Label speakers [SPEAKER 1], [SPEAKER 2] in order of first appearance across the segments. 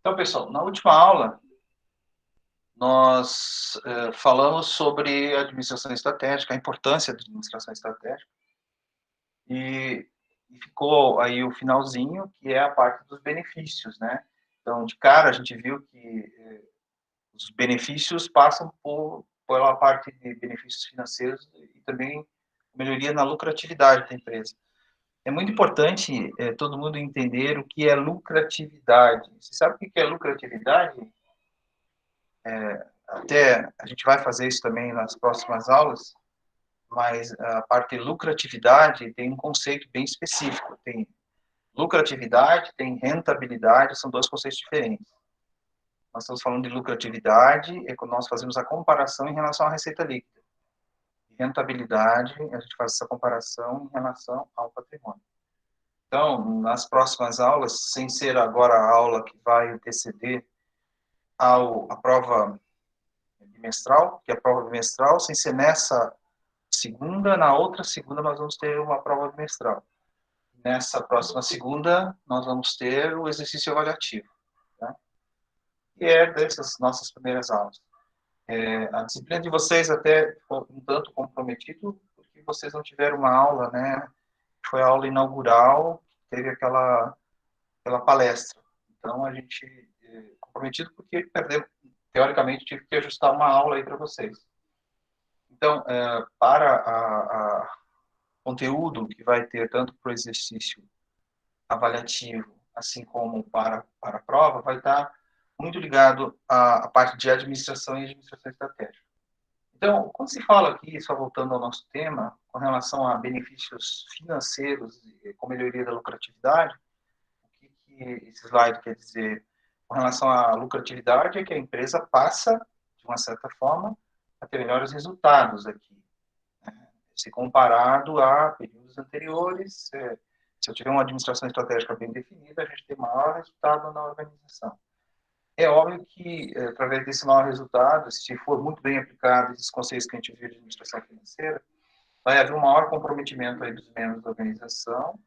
[SPEAKER 1] Então, pessoal, na última aula, nós falamos sobre administração estratégica, a importância da administração estratégica, e ficou aí o finalzinho, que é a parte dos benefícios, né? Então, de cara, a gente viu que os benefícios passam pela parte de benefícios financeiros e também melhoria na lucratividade da empresa. É muito importante todo mundo entender o que é lucratividade. Você sabe o que é lucratividade? Até a gente vai fazer isso também nas próximas aulas, mas a parte de lucratividade tem um conceito bem específico. Tem lucratividade, tem rentabilidade, são dois conceitos diferentes. Nós estamos falando de lucratividade, é quando nós fazemos a comparação em relação à receita líquida. E rentabilidade, a gente faz essa comparação em relação ao patrimônio. Então, nas próximas aulas, sem ser agora a aula que vai anteceder a prova bimestral, que é a prova bimestral, sem ser nessa segunda, na outra segunda nós vamos ter uma prova bimestral. Nessa próxima segunda, nós vamos ter o exercício avaliativo, tá? E é dessas nossas primeiras aulas. A disciplina de vocês até foi um tanto comprometido, porque vocês não tiveram uma aula, né? Foi a aula inaugural, teve aquela palestra. Então, a gente, comprometido porque perdeu, teoricamente, tive que ajustar uma aula aí para vocês. Então, para a conteúdo que vai ter tanto para o exercício avaliativo, assim como para a prova, vai estar muito ligado à parte de administração e administração estratégica. Então, quando se fala aqui, só voltando ao nosso tema, com relação a benefícios financeiros com melhoria da lucratividade, o que esse slide quer dizer com relação à lucratividade é que a empresa passa, de uma certa forma, a ter melhores resultados aqui, se comparado a períodos anteriores. Se eu tiver uma administração estratégica bem definida, a gente tem maior resultado na organização. É óbvio que, através desse maior resultado, se for muito bem aplicado esses conceitos que a gente viu de administração financeira, vai haver um maior comprometimento aí dos membros da organização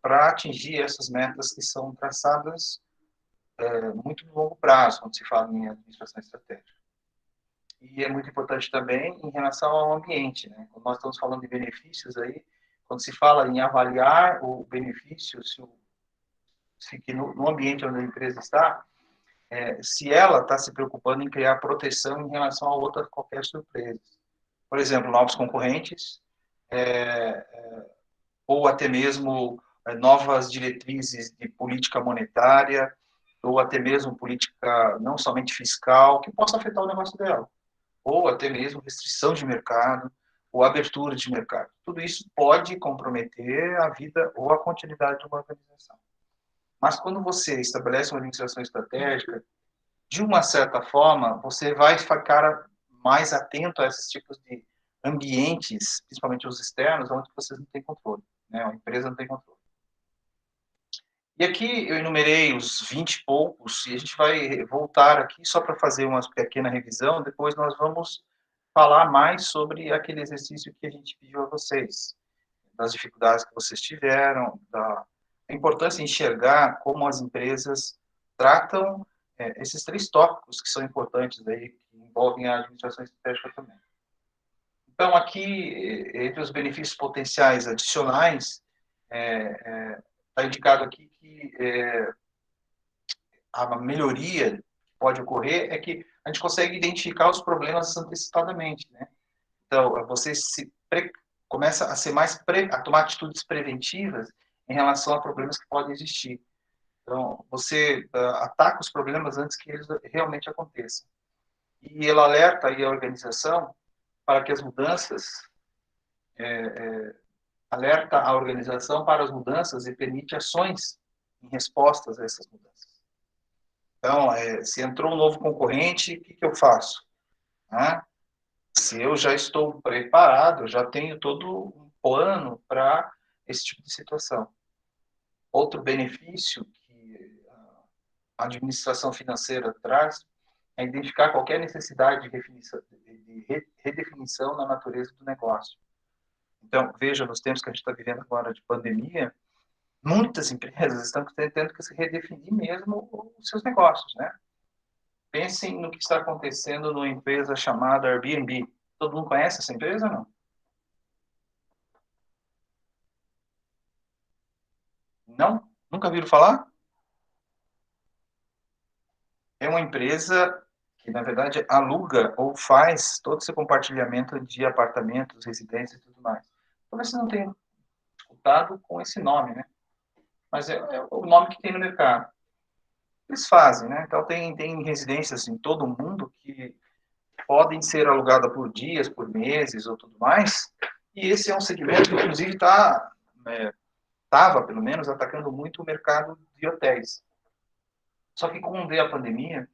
[SPEAKER 1] para atingir essas metas que são traçadas muito no longo prazo, quando se fala em administração estratégica. E é muito importante também em relação ao ambiente, né? Quando nós estamos falando de benefícios aí, quando se fala em avaliar o benefício, se que no ambiente onde a empresa está, se ela está se preocupando em criar proteção em relação a outra qualquer surpresa. Por exemplo, novos concorrentes, ou até mesmo novas diretrizes de política monetária, ou até mesmo política não somente fiscal, que possa afetar o negócio dela, ou até mesmo restrição de mercado, ou abertura de mercado. Tudo isso pode comprometer a vida ou a continuidade de uma organização. Mas quando você estabelece uma administração estratégica, de uma certa forma, você vai ficar mais atento a esses tipos de ambientes, principalmente os externos, onde você não tem controle, né? A empresa não tem controle. E aqui eu enumerei os 20 e poucos, e a gente vai voltar aqui só para fazer uma pequena revisão, depois nós vamos falar mais sobre aquele exercício que a gente pediu a vocês, das dificuldades que vocês tiveram, da importância de enxergar como as empresas tratam esses três tópicos que são importantes aí, que envolvem a administração estratégica também. Então, aqui, entre os benefícios potenciais adicionais, está indicado aqui que a melhoria que pode ocorrer é que a gente consegue identificar os problemas antecipadamente, né? Então, você começa a ser a tomar atitudes preventivas em relação a problemas que podem existir. Então, você ataca os problemas antes que eles realmente aconteçam. E ele alerta aí a organização para que as mudanças, alerta a organização para as mudanças e permite ações em respostas a essas mudanças. Então, se entrou um novo concorrente, o que eu faço? Se eu já estou preparado, já tenho todo um plano para esse tipo de situação. Outro benefício que a administração financeira traz é identificar qualquer necessidade de redefinição na natureza do negócio. Então, veja, nos tempos que a gente está vivendo agora de pandemia, Muitas empresas estão tendo que se redefinir mesmo os seus negócios, né? Pensem no que está acontecendo numa empresa chamada Airbnb. Todo mundo conhece essa empresa ou não? Não? Nunca viram falar? É uma empresa que, na verdade, aluga ou faz todo esse compartilhamento de apartamentos, residências e tudo mais. Talvez você não tenha escutado com esse nome, né? Mas é o nome que tem no mercado. Eles fazem, né? Então, tem residências em todo o mundo que podem ser alugadas por dias, por meses ou tudo mais. E esse é um segmento que, inclusive, estava, pelo menos, atacando muito o mercado de hotéis. Só que, como veio a pandemia,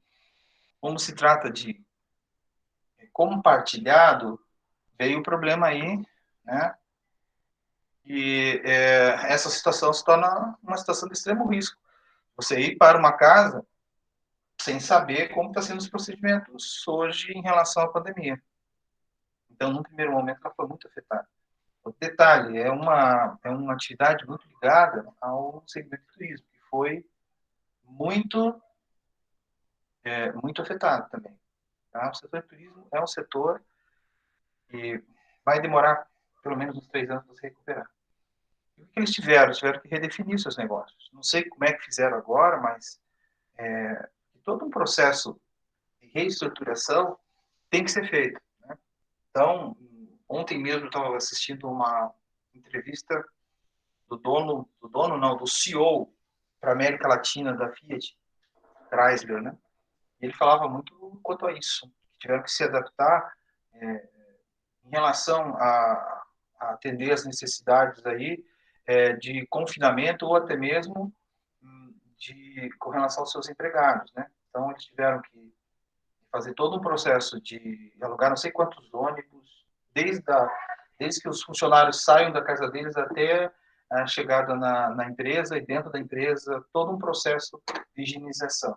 [SPEAKER 1] como se trata de compartilhado, veio o problema aí, né? E essa situação se torna uma situação de extremo risco. Você ir para uma casa sem saber como estão sendo os procedimentos hoje em relação à pandemia. Então, no primeiro momento, ela foi muito afetada. O detalhe, é uma atividade muito ligada ao segmento do turismo, que foi muito, muito afetado também. Tá? O setor de turismo é um setor que vai demorar pelo menos uns 3 anos para se recuperar. E o que eles tiveram? Tiveram que redefinir seus negócios. Não sei como é que fizeram agora, mas todo um processo de reestruturação tem que ser feito. Né? Então, ontem mesmo eu estava assistindo uma entrevista do CEO para a América Latina da Fiat, Chrysler, né? E ele falava muito quanto a isso, que tiveram que se adaptar em relação a atender as necessidades aí de confinamento ou até mesmo com relação aos seus empregados, né? Então eles tiveram que fazer todo um processo de alugar não sei quantos ônibus, desde que os funcionários saiam da casa deles até a chegada na empresa e dentro da empresa, todo um processo de higienização.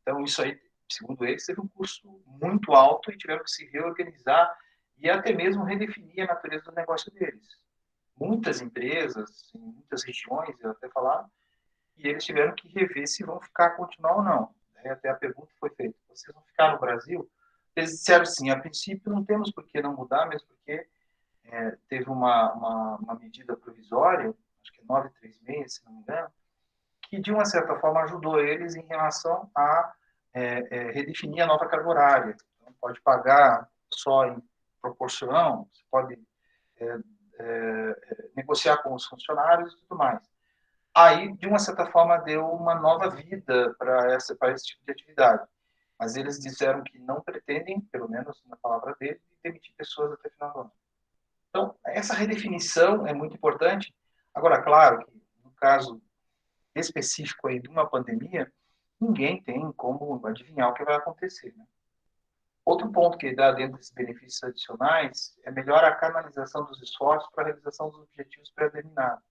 [SPEAKER 1] Então, isso aí, segundo eles, teve um custo muito alto e tiveram que se reorganizar e até mesmo redefinir a natureza do negócio deles. Muitas empresas, em muitas regiões, eu até falar, e eles tiveram que rever se vão continuar ou não. Até a pergunta foi feita: vocês vão ficar no Brasil? Eles disseram sim, a princípio não temos por que não mudar, mesmo porque teve uma medida provisória, acho que é 936, se não me engano, que de uma certa forma ajudou eles em relação a redefinir a nova carga horária. Então, pode pagar só em proporção, você pode negociar com os funcionários e tudo mais. Aí, de uma certa forma, deu uma nova vida para esse tipo de atividade. Mas eles disseram que não pretendem, pelo menos na palavra dele, demitir pessoas até o final do ano. Então, essa redefinição é muito importante. Agora, claro que no caso específico aí de uma pandemia, ninguém tem como adivinhar o que vai acontecer. Né? Outro ponto que dá dentro desses benefícios adicionais é melhor a canalização dos esforços para a realização dos objetivos pré-determinados.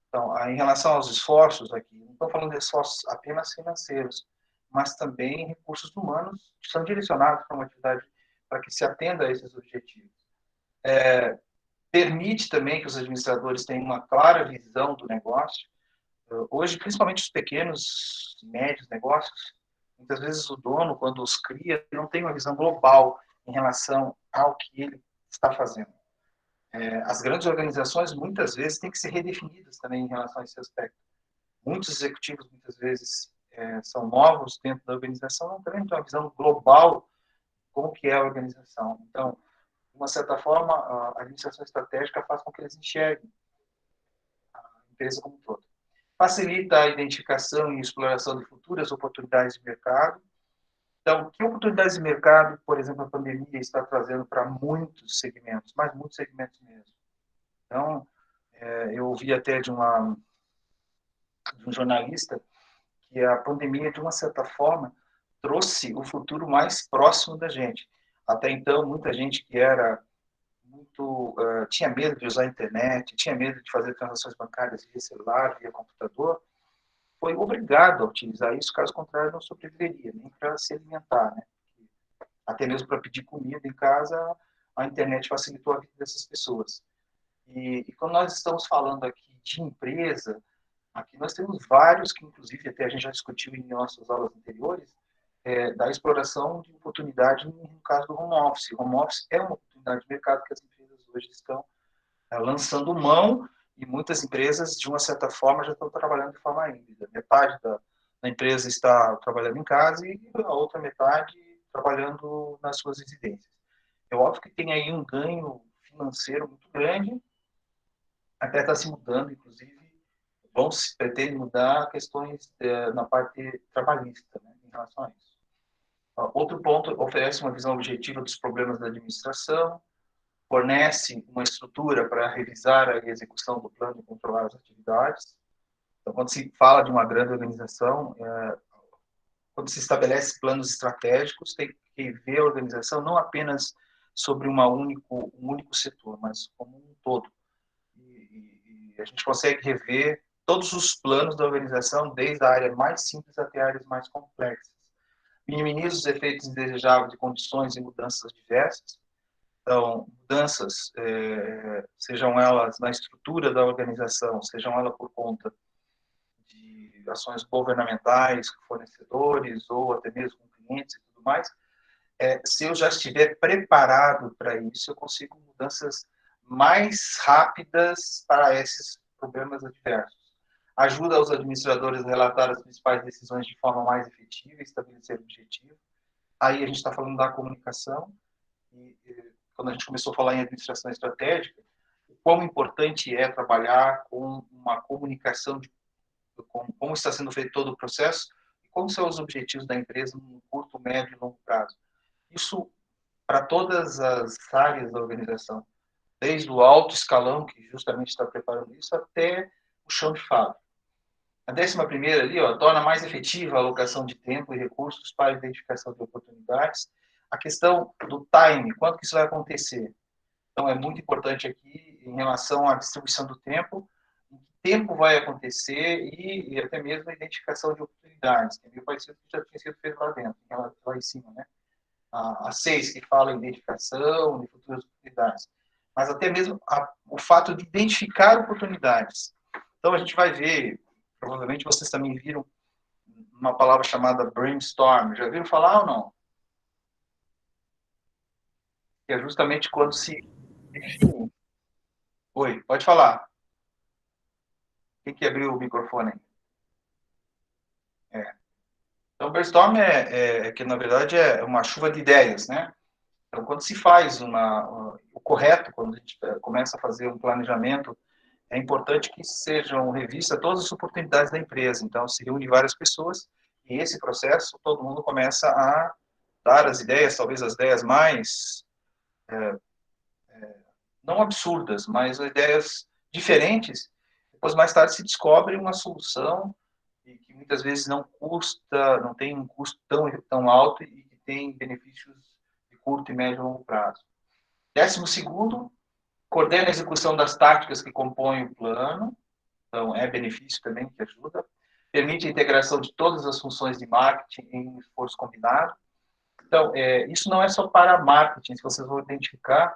[SPEAKER 1] Então, em relação aos esforços aqui, não estou falando de esforços apenas financeiros, mas também recursos humanos que são direcionados para uma atividade para que se atenda a esses objetivos. Permite também que os administradores tenham uma clara visão do negócio. Hoje, principalmente os pequenos e médios negócios, muitas vezes o dono, quando os cria, não tem uma visão global em relação ao que ele está fazendo. As grandes organizações, muitas vezes, têm que ser redefinidas também em relação a esse aspecto. Muitos executivos, muitas vezes, são novos dentro da organização, não também têm uma visão global de como que é a organização. Então, de uma certa forma, a administração estratégica faz com que eles enxerguem a empresa como um todo. Facilita a identificação e exploração de futuras oportunidades de mercado. Então, que oportunidades de mercado, por exemplo, a pandemia está trazendo para muitos segmentos, mas muitos segmentos mesmo. Então, eu ouvi até de um jornalista que a pandemia, de uma certa forma, trouxe o futuro mais próximo da gente. Até então, muita gente que era tinha medo de usar a internet, tinha medo de fazer transações bancárias via celular, via computador, foi obrigado a utilizar isso, caso contrário, não sobreviveria, nem para se alimentar, né? Até mesmo para pedir comida em casa, a internet facilitou a vida dessas pessoas. E quando nós estamos falando aqui de empresa, Aqui nós temos vários que, inclusive, até a gente já discutiu em nossas aulas anteriores, da exploração de oportunidade no caso do home office. O home office é uma oportunidade de mercado que as empresas hoje estão lançando mão, e muitas empresas, de uma certa forma, já estão trabalhando de forma híbrida. Metade da empresa está trabalhando em casa e a outra metade trabalhando nas suas residências. É óbvio que tem aí um ganho financeiro muito grande, até está se mudando, inclusive, se pretende mudar questões na parte trabalhista, né, em relação a isso. Outro ponto, oferece uma visão objetiva dos problemas da administração, fornece uma estrutura para revisar a execução do plano e controlar as atividades. Então, quando se fala de uma grande organização, quando se estabelece planos estratégicos, tem que ver a organização não apenas sobre um único setor, mas como um todo. E a gente consegue rever todos os planos da organização, desde a área mais simples até áreas mais complexas. Minimiza os efeitos indesejáveis de condições e mudanças diversas. Então, mudanças, sejam elas na estrutura da organização, sejam elas por conta de ações governamentais, fornecedores, ou até mesmo clientes e tudo mais, se eu já estiver preparado para isso, eu consigo mudanças mais rápidas para esses problemas adversos. Ajuda os administradores a relatar as principais decisões de forma mais efetiva e estabelecer objetivo. Aí a gente está falando da comunicação, e quando a gente começou a falar em administração estratégica, o quão importante é trabalhar com uma comunicação de como está sendo feito todo o processo e como são os objetivos da empresa no curto, médio e longo prazo. Isso para todas as áreas da organização, desde o alto escalão, que justamente está preparando isso, até o chão de fábrica. A 11ª ali, torna mais efetiva a alocação de tempo e recursos para a identificação de oportunidades. A questão do time, quando que isso vai acontecer? Então, é muito importante aqui, em relação à distribuição do tempo, em que tempo vai acontecer e até mesmo a identificação de oportunidades, que é meio parecido com o que já tinha sido feito lá dentro, lá em cima, né? A 6, que fala em identificação de futuras oportunidades. Mas até mesmo o fato de identificar oportunidades. Então, a gente vai ver, provavelmente vocês também viram uma palavra chamada brainstorm. Já viram falar ou não? Que é justamente quando se define. Oi, pode falar. Quem que abriu o microfone aí? Então, brainstorm que, na verdade, é uma chuva de ideias, né? Então, quando se faz o correto, quando a gente começa a fazer um planejamento, é importante que sejam revistas todas as oportunidades da empresa. Então, se reúne várias pessoas e esse processo, todo mundo começa a dar as ideias, talvez as ideias mais, não absurdas, mas ideias diferentes. Depois, mais tarde, se descobre uma solução e que muitas vezes não tem um custo tão alto e que tem benefícios de curto e médio e longo prazo. 12º, coordena a execução das táticas que compõem o plano. Então, é benefício também que ajuda. Permite a integração de todas as funções de marketing em um esforço combinado. Então, isso não é só para marketing. Se vocês vão identificar,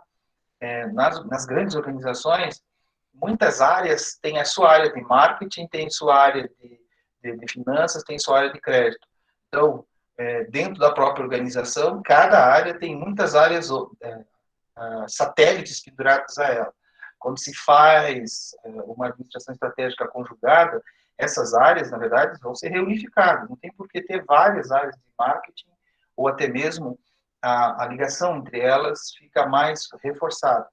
[SPEAKER 1] nas grandes organizações, muitas áreas têm a sua área de marketing, tem sua área de finanças, tem sua área de crédito. Então, dentro da própria organização, cada área tem muitas áreas satélites pendurados a ela. Quando se faz uma administração estratégica conjugada, essas áreas, na verdade, vão ser reunificadas. Não tem por que ter várias áreas de marketing, ou até mesmo a ligação entre elas fica mais reforçada.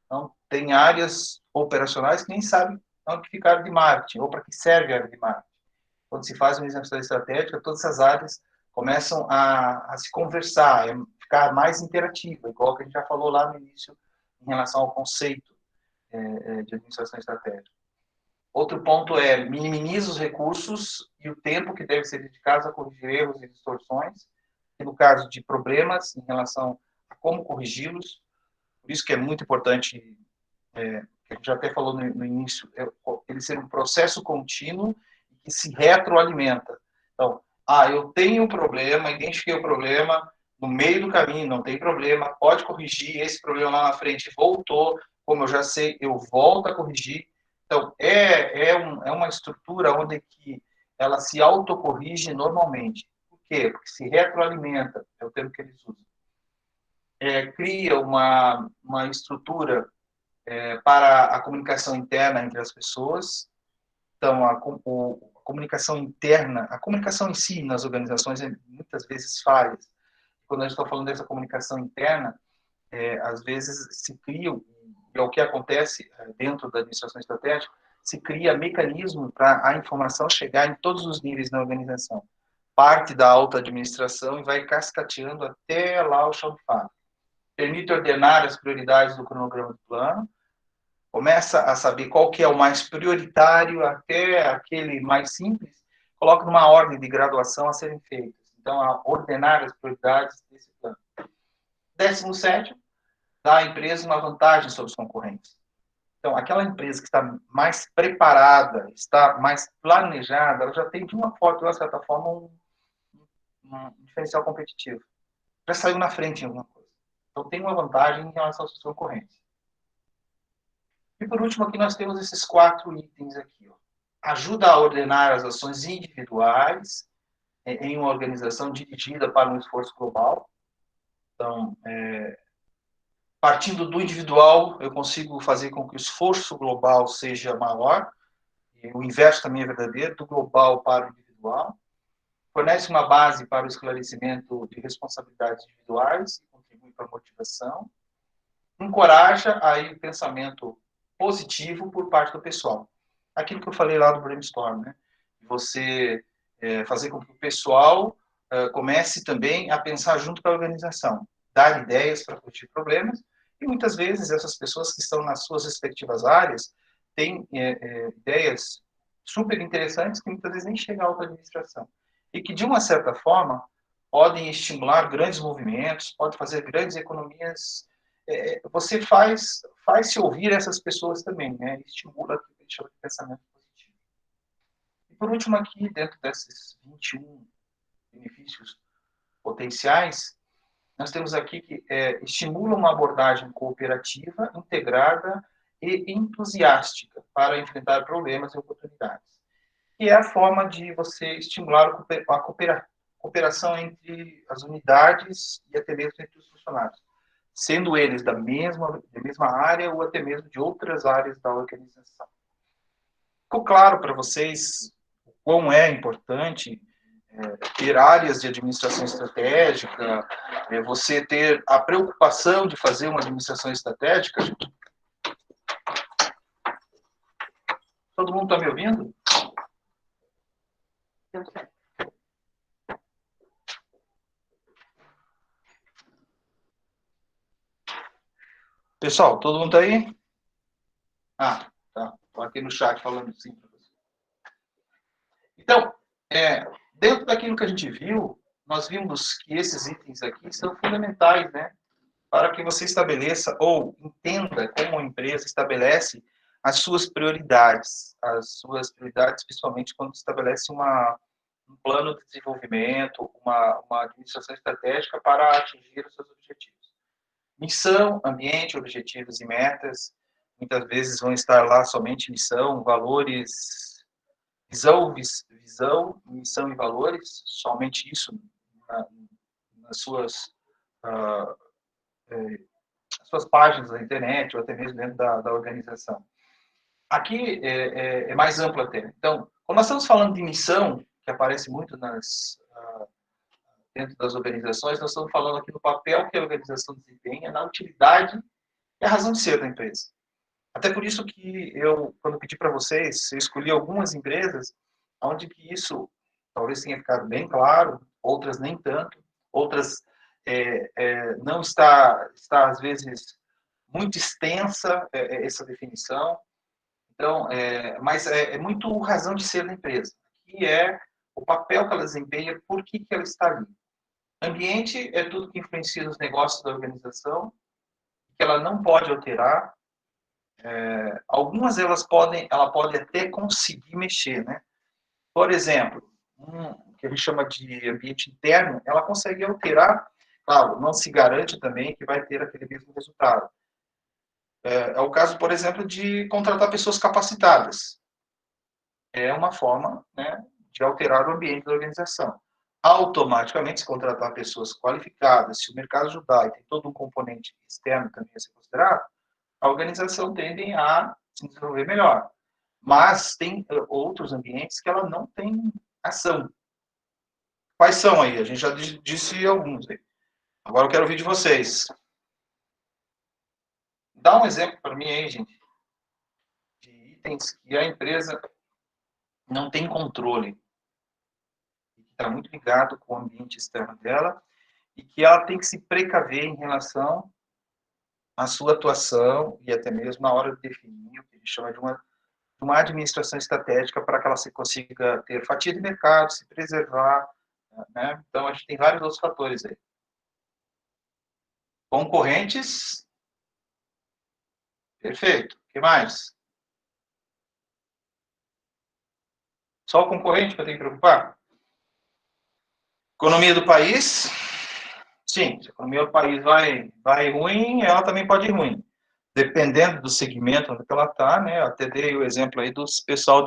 [SPEAKER 1] Então, tem áreas operacionais que nem sabem onde ficar de marketing, ou para que serve a área de marketing. Quando se faz uma administração estratégica, todas essas áreas começam a se conversar, ficar mais interativa, igual que a gente já falou lá no início, em relação ao conceito de administração estratégica. Outro ponto é minimiza os recursos e o tempo que deve ser dedicado a corrigir erros e distorções, e no caso de problemas, em relação a como corrigi-los. Por isso que é muito importante, que a gente já até falou no início, ele ser um processo contínuo que se retroalimenta. Então, eu tenho um problema, identifiquei o problema, no meio do caminho, não tem problema, pode corrigir, esse problema lá na frente voltou, como eu já sei, eu volto a corrigir. Então, é uma estrutura onde que ela se autocorrige normalmente. Por quê? Porque se retroalimenta, é o termo que eles usam. Cria uma estrutura para a comunicação interna entre as pessoas. Então, a comunicação interna, a comunicação em si nas organizações é muitas vezes falha. Quando a gente está falando dessa comunicação interna, às vezes se cria, e é o que acontece dentro da administração estratégica, se cria mecanismo para a informação chegar em todos os níveis da organização. Parte da alta administração e vai cascateando até lá o chão de fábrica. Permite ordenar as prioridades do cronograma do plano, começa a saber qual que é o mais prioritário até aquele mais simples, coloca numa ordem de graduação a serem feitas. Então, a ordenar as prioridades desse plano. 17º, dá à empresa uma vantagem sobre os concorrentes. Então, aquela empresa que está mais preparada, está mais planejada, ela já tem, de uma certa forma, um diferencial competitivo. Já saiu na frente em alguma coisa. Então, tem uma vantagem em relação aos seus concorrentes. E, por último, aqui nós temos esses 4 itens aqui. Ó. Ajuda a ordenar as ações individuais em uma organização dirigida para um esforço global. Então, partindo do individual, eu consigo fazer com que o esforço global seja maior, e o inverso também é verdadeiro, do global para o individual. Fornece uma base para o esclarecimento de responsabilidades individuais e contribui para a motivação. Encoraja aí o pensamento positivo por parte do pessoal. Aquilo que eu falei lá do brainstorm, né? Você fazer com que o pessoal comece também a pensar junto com a organização, dar ideias para fugir problemas, e muitas vezes essas pessoas que estão nas suas respectivas áreas têm ideias super interessantes que muitas vezes nem chegam à alta administração, e que, de uma certa forma, podem estimular grandes movimentos, podem fazer grandes economias. Você faz-se ouvir essas pessoas também, né? Estimula o que a gente chama de pensamento positivo. E, por último, aqui, dentro desses 21 benefícios potenciais, nós temos aqui que estimula uma abordagem cooperativa, integrada e entusiástica para enfrentar problemas e oportunidades. Que é a forma de você estimular a cooperação entre as unidades e até mesmo entre os funcionários, sendo eles da mesma área ou até mesmo de outras áreas da organização. Ficou claro para vocês o quão é importante ter áreas de administração estratégica, você ter a preocupação de fazer uma administração estratégica? Todo mundo está me ouvindo? Pessoal, todo mundo está aí? Ah, tá. Estou aqui no chat falando sim para você. Então, dentro daquilo que a gente viu, nós vimos que esses itens aqui são fundamentais, né? Para que você estabeleça ou entenda como a empresa estabelece as suas prioridades, principalmente quando estabelece um plano de desenvolvimento, uma administração estratégica para atingir os seus objetivos. Missão, ambiente, objetivos e metas, muitas vezes vão estar lá somente missão, valores, visão, missão e valores, somente isso nas suas páginas da internet ou até mesmo dentro da organização. Aqui é mais amplo até. Então, quando nós estamos falando de missão, que aparece muito dentro das organizações, nós estamos falando aqui do papel que a organização desempenha na utilidade e a razão de ser da empresa. Até por isso que quando pedi para vocês, eu escolhi algumas empresas onde que isso talvez tenha ficado bem claro, outras nem tanto, outras não está às vezes muito extensa essa definição. Então, mas é muito razão de ser da empresa, que é o papel que ela desempenha, por que ela está ali. Ambiente é tudo que influencia nos negócios da organização, que ela não pode alterar. Algumas ela pode até conseguir mexer, né? Por exemplo, que a gente chama de ambiente interno, ela consegue alterar, claro, não se garante também que vai ter aquele mesmo resultado. É o caso, por exemplo, de contratar pessoas capacitadas. É uma forma, né, de alterar o ambiente da organização. Automaticamente, se contratar pessoas qualificadas, se o mercado ajudar e tem todo um componente externo também a ser considerado, a organização tende a se desenvolver melhor. Mas tem outros ambientes que ela não tem ação. Quais são aí? A gente já disse alguns aí. Agora eu quero ouvir de vocês. Dá um exemplo para mim aí, gente, de itens que a empresa não tem controle, que está muito ligado com o ambiente externo dela e que ela tem que se precaver em relação à sua atuação e até mesmo na hora de definir o que a gente chama de uma administração estratégica para que ela se consiga ter fatia de mercado, se preservar, né? Então, a gente tem vários outros fatores aí. Concorrentes, perfeito. O que mais? Só o concorrente que eu tenho que preocupar? Economia do país, sim, se a economia do país vai ruim, ela também pode ir ruim. Dependendo do segmento onde ela está, né? Eu até dei o exemplo aí do pessoal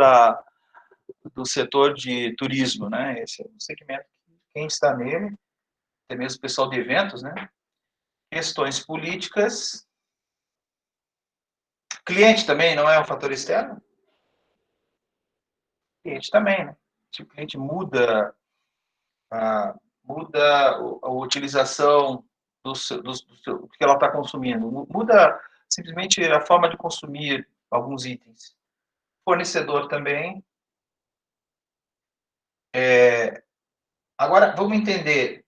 [SPEAKER 1] do setor de turismo, né? Esse é um segmento que quem está nele, até mesmo o pessoal de eventos, né? Questões políticas. Cliente também não é um fator externo? Cliente também, né? Se o cliente muda a utilização do que ela está consumindo, muda simplesmente a forma de consumir alguns itens. Fornecedor também. Agora, vamos entender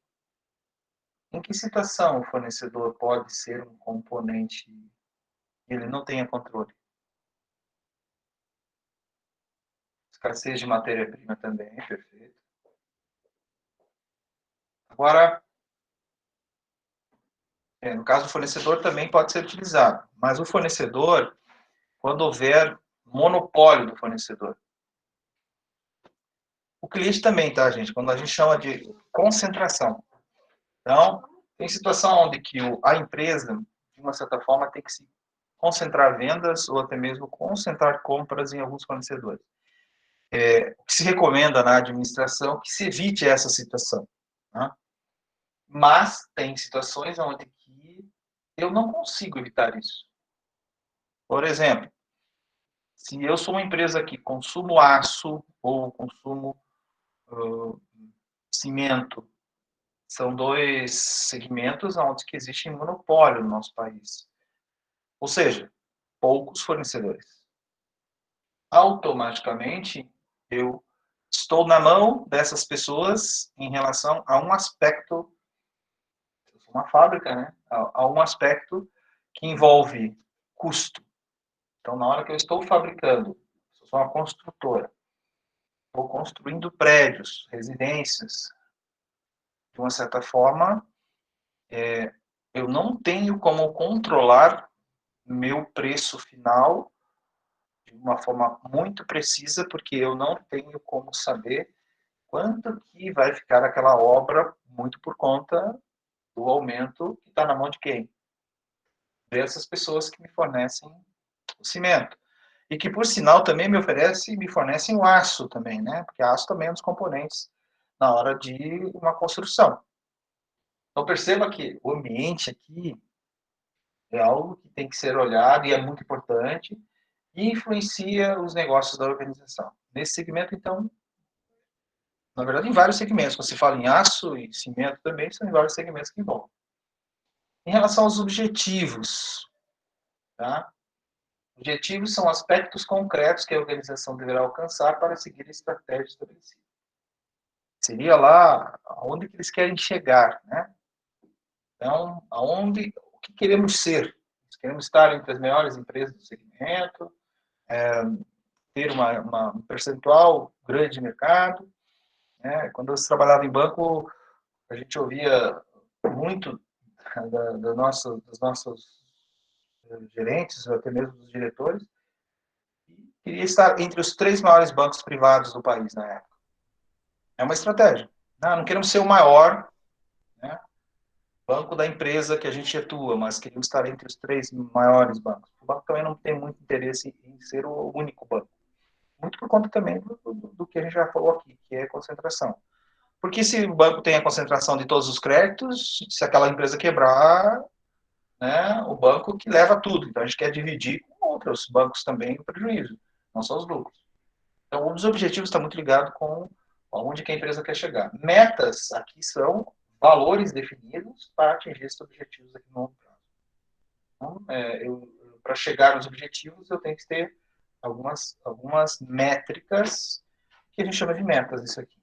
[SPEAKER 1] em que situação o fornecedor pode ser um componente que ele não tenha controle. Escassez de matéria-prima também, perfeito. Agora, no caso do fornecedor também pode ser utilizado, mas o fornecedor, quando houver monopólio do fornecedor. O cliente também, tá, gente? Quando a gente chama de concentração. Então, tem situação onde que a empresa, de uma certa forma, tem que se concentrar vendas ou até mesmo concentrar compras em alguns fornecedores. O que se recomenda na administração é que se evite essa situação. Né? Mas tem situações onde que eu não consigo evitar isso. Por exemplo, se eu sou uma empresa que consumo aço ou consumo cimento, são dois segmentos onde que existe monopólio no nosso país. Ou seja, poucos fornecedores. Automaticamente, eu estou na mão dessas pessoas em relação a um aspecto, eu sou uma fábrica, né? A um aspecto que envolve custo. Então, na hora que eu estou fabricando, eu sou uma construtora, estou construindo prédios, residências, de uma certa forma, eu não tenho como controlar meu preço final de uma forma muito precisa, porque eu não tenho como saber quanto que vai ficar aquela obra, muito por conta do aumento que está na mão de quem? Dessas pessoas que me fornecem o cimento. E que, por sinal, também me fornecem o aço também, né? Porque aço também é um dos componentes na hora de uma construção. Então, perceba que o ambiente aqui é algo que tem que ser olhado e é muito importante e influencia os negócios da organização. Nesse segmento, então, na verdade, em vários segmentos. Quando se fala em aço e cimento também, são em vários segmentos que envolvem. Em relação aos objetivos, tá? Objetivos são aspectos concretos que a organização deverá alcançar para seguir a estratégia estabelecida. Seria lá aonde que eles querem chegar, né? Então, o que queremos ser? Queremos estar entre as melhores empresas do segmento, ter um percentual grande de mercado, né? Quando eu trabalhava em banco, a gente ouvia muito dos nossos gerentes, ou até mesmo dos diretores, e queria estar entre os 3 maiores bancos privados do país na época. É uma estratégia. Não queremos ser o maior, né? banco da empresa que a gente atua, mas queremos estar entre os 3 maiores bancos. O banco também não tem muito interesse em ser o único banco. Muito por conta também do que a gente já falou aqui, que é concentração. Porque se o banco tem a concentração de todos os créditos, se aquela empresa quebrar, né, o banco que leva tudo. Então, a gente quer dividir com outros bancos também o prejuízo, não só os lucros. Então, um dos objetivos está muito ligado com onde que a empresa quer chegar. Metas aqui são valores definidos para atingir esses objetivos aqui no longo prazo. Então, para chegar nos objetivos, eu tenho que ter algumas métricas que a gente chama de metas, isso aqui.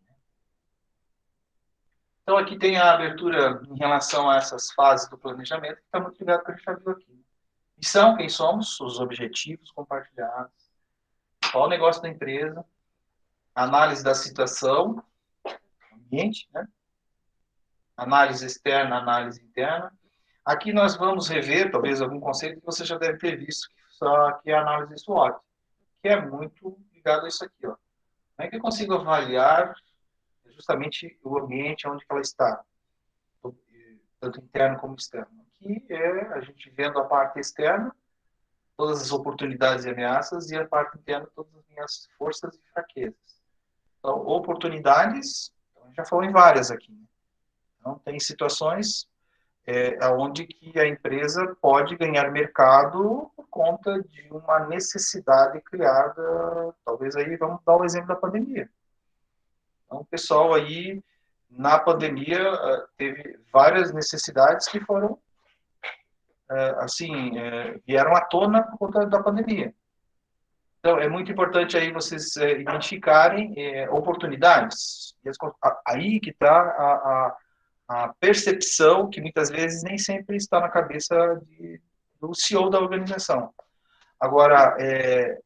[SPEAKER 1] Então, aqui tem a abertura em relação a essas fases do planejamento, que está muito ligado com o que a gente já viu aqui. Missão, quem somos, os objetivos compartilhados, qual o negócio da empresa, análise da situação, ambiente, né? Análise externa, análise interna. Aqui nós vamos rever, talvez, algum conceito que você já deve ter visto, que é a análise SWOT, que é muito ligado a isso aqui. Ó. Como é que eu consigo avaliar justamente o ambiente onde ela está, tanto interno como externo? Aqui é a gente vendo a parte externa, todas as oportunidades e ameaças, e a parte interna, todas as minhas forças e fraquezas. Então, oportunidades, a gente já falou em várias aqui. Né? Então, tem situações onde que a empresa pode ganhar mercado por conta de uma necessidade criada, talvez aí, vamos dar o exemplo da pandemia. Então, o pessoal aí, na pandemia, teve várias necessidades que foram, vieram à tona por conta da pandemia. Então, é muito importante aí vocês identificarem oportunidades. Aí que está a percepção que muitas vezes nem sempre está na cabeça do CEO da organização. Agora,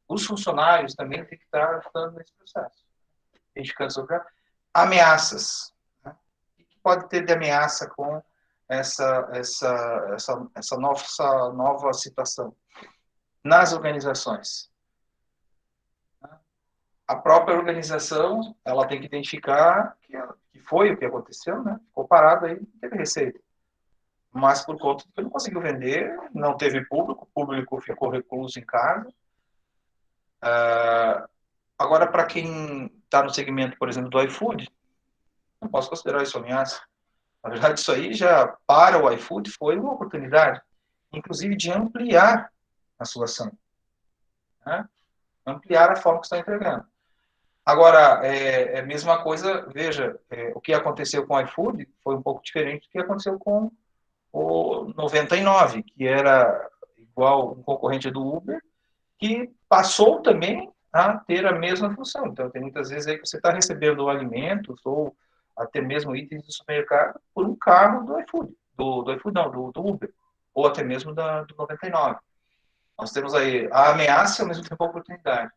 [SPEAKER 1] os funcionários também têm que estar ajudando nesse processo. Indicando sobre ameaças. Né? O que pode ter de ameaça com essa nova situação nas organizações? A própria organização, ela tem que identificar que foi o que aconteceu, né? Ficou parado aí, não teve receita. Mas por conta de que não conseguiu vender, não teve público, o público ficou recluso em casa. Agora, para quem está no segmento, por exemplo, do iFood, não posso considerar isso ameaça. Na verdade, isso aí já, para o iFood, foi uma oportunidade, inclusive de ampliar a sua ação. Né? Ampliar a forma que está entregando. Agora, é a mesma coisa, veja, o que aconteceu com o iFood foi um pouco diferente do que aconteceu com o 99, que era igual um concorrente do Uber, que passou também a ter a mesma função. Então, tem muitas vezes aí que você está recebendo alimentos ou até mesmo itens do supermercado por um carro do iFood, do iFood não, do Uber, ou até mesmo do 99. Nós temos aí a ameaça e ao mesmo tempo a oportunidade.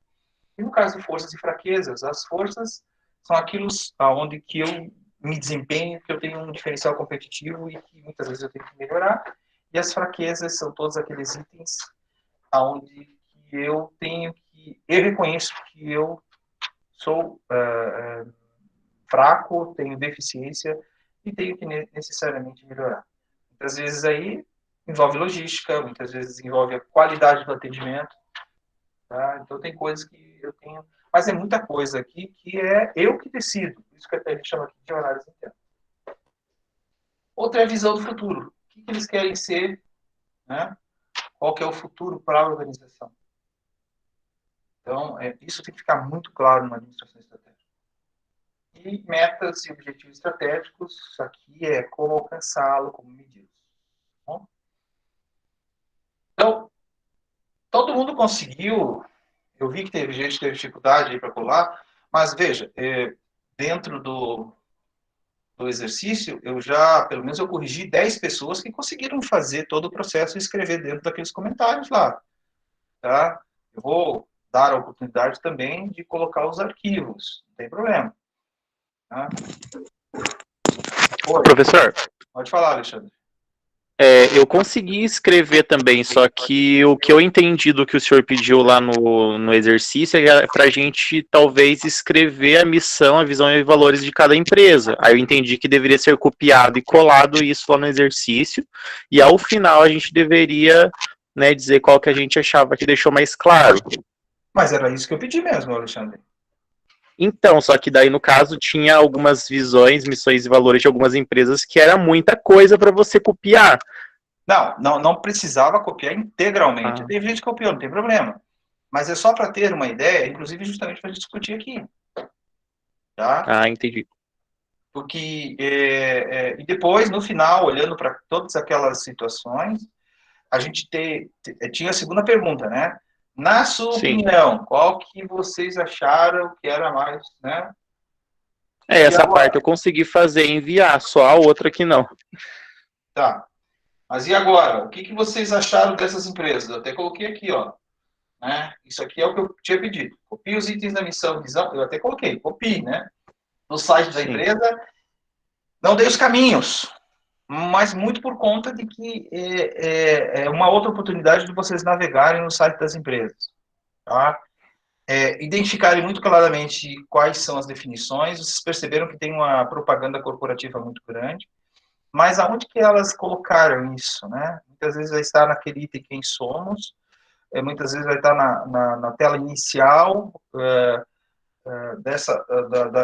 [SPEAKER 1] E no caso de forças e fraquezas, as forças são aquilo onde que eu me desempenho, que eu tenho um diferencial competitivo e que muitas vezes eu tenho que melhorar. E as fraquezas são todos aqueles itens onde que eu tenho que... Eu reconheço que eu sou fraco, tenho deficiência e tenho que necessariamente melhorar. Muitas vezes aí envolve logística, muitas vezes envolve a qualidade do atendimento. Tá? Então, tem coisas que eu tenho... Mas é muita coisa aqui que é eu que decido. Isso que a gente chama aqui de análise interna. Outra é a visão do futuro. O que eles querem ser? Né? Qual que é o futuro para a organização? Então, isso tem que ficar muito claro numa administração estratégica. E metas e objetivos estratégicos, aqui é como alcançá-lo, como medi-los. Tá? Então, todo mundo conseguiu... Eu vi que teve gente que teve dificuldade aí para colar, mas veja, dentro do exercício, eu já, pelo menos eu corrigi 10 pessoas que conseguiram fazer todo o processo e escrever dentro daqueles comentários lá. Tá? Eu vou dar a oportunidade também de colocar os arquivos, não tem problema. Tá?
[SPEAKER 2] Professor,
[SPEAKER 1] pode falar, Alexandre.
[SPEAKER 2] Eu consegui escrever também, só que o que eu entendi do que o senhor pediu lá no exercício é para a gente talvez escrever a missão, a visão e valores de cada empresa. Aí eu entendi que deveria ser copiado e colado isso lá no exercício, e ao final a gente deveria, né, dizer qual que a gente achava que deixou mais claro.
[SPEAKER 1] Mas era isso que eu pedi mesmo, Alexandre.
[SPEAKER 2] Então, só que daí no caso tinha algumas visões, missões e valores de algumas empresas que era muita coisa para você copiar.
[SPEAKER 1] Não precisava copiar integralmente.
[SPEAKER 2] Ah,
[SPEAKER 1] Tem gente que copiou, não tem problema. Mas é só para ter uma ideia, inclusive justamente para discutir aqui, tá?
[SPEAKER 2] entendi.
[SPEAKER 1] Porque e depois no final, olhando para todas aquelas situações, a gente tinha a segunda pergunta, né? Na sua
[SPEAKER 2] Sim.
[SPEAKER 1] opinião, qual que vocês acharam que era mais, né? E
[SPEAKER 2] Essa parte
[SPEAKER 1] agora?
[SPEAKER 2] eu consegui fazer e enviar, só a outra que não.
[SPEAKER 1] Tá. Mas e agora? O que que vocês acharam dessas empresas? Eu até coloquei aqui, ó. Né? Isso aqui é o que eu tinha pedido. Copie os itens da missão, visão. Eu até coloquei, copie, né? No site da
[SPEAKER 2] Sim.
[SPEAKER 1] empresa. Não dei os caminhos, mas muito por conta de que é uma outra oportunidade de vocês navegarem no site das empresas. Tá? Identificarem muito claramente quais são as definições. Vocês perceberam que tem uma propaganda corporativa muito grande, mas aonde que elas colocaram isso, né? Muitas vezes vai estar naquele item quem somos, muitas vezes vai estar na tela inicial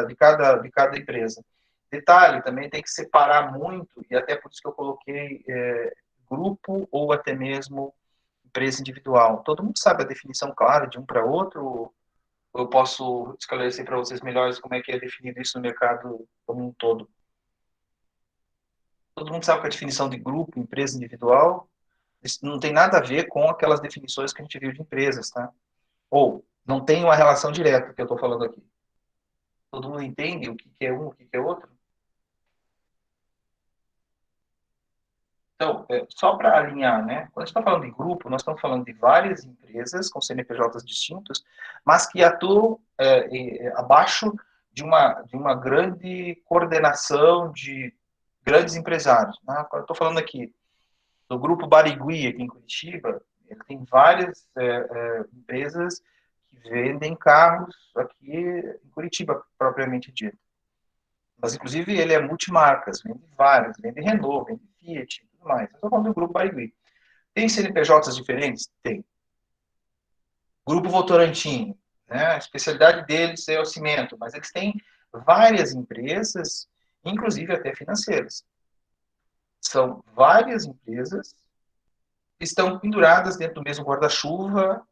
[SPEAKER 1] de cada empresa. Detalhe, também tem que separar muito, e até por isso que eu coloquei grupo ou até mesmo empresa individual. Todo mundo sabe a definição clara de um para outro, eu posso esclarecer para vocês melhores como é que é definido isso no mercado como um todo. Todo mundo sabe que a definição de grupo, empresa individual, isso não tem nada a ver com aquelas definições que a gente viu de empresas, tá? Ou não tem uma relação direta que eu estou falando aqui. Todo mundo entende o que é um, o que é outro? Então, só para alinhar, né? Quando a gente está falando de grupo, nós estamos falando de várias empresas com CNPJs distintos, mas que atuam abaixo de uma grande coordenação de grandes empresários. Né? Quando eu estou falando aqui do grupo Barigui, aqui em Curitiba, ele tem várias empresas que vendem carros aqui em Curitiba, propriamente dito. Mas, inclusive, ele é multimarcas, vende várias, vende Renault, vende Fiat, tudo mais. Eu estou falando do Grupo Barigui. Tem CNPJs diferentes? Tem. Grupo Votorantim, né? A especialidade deles é o cimento, mas eles têm várias empresas, inclusive até financeiras. São várias empresas que estão penduradas dentro do mesmo guarda-chuva.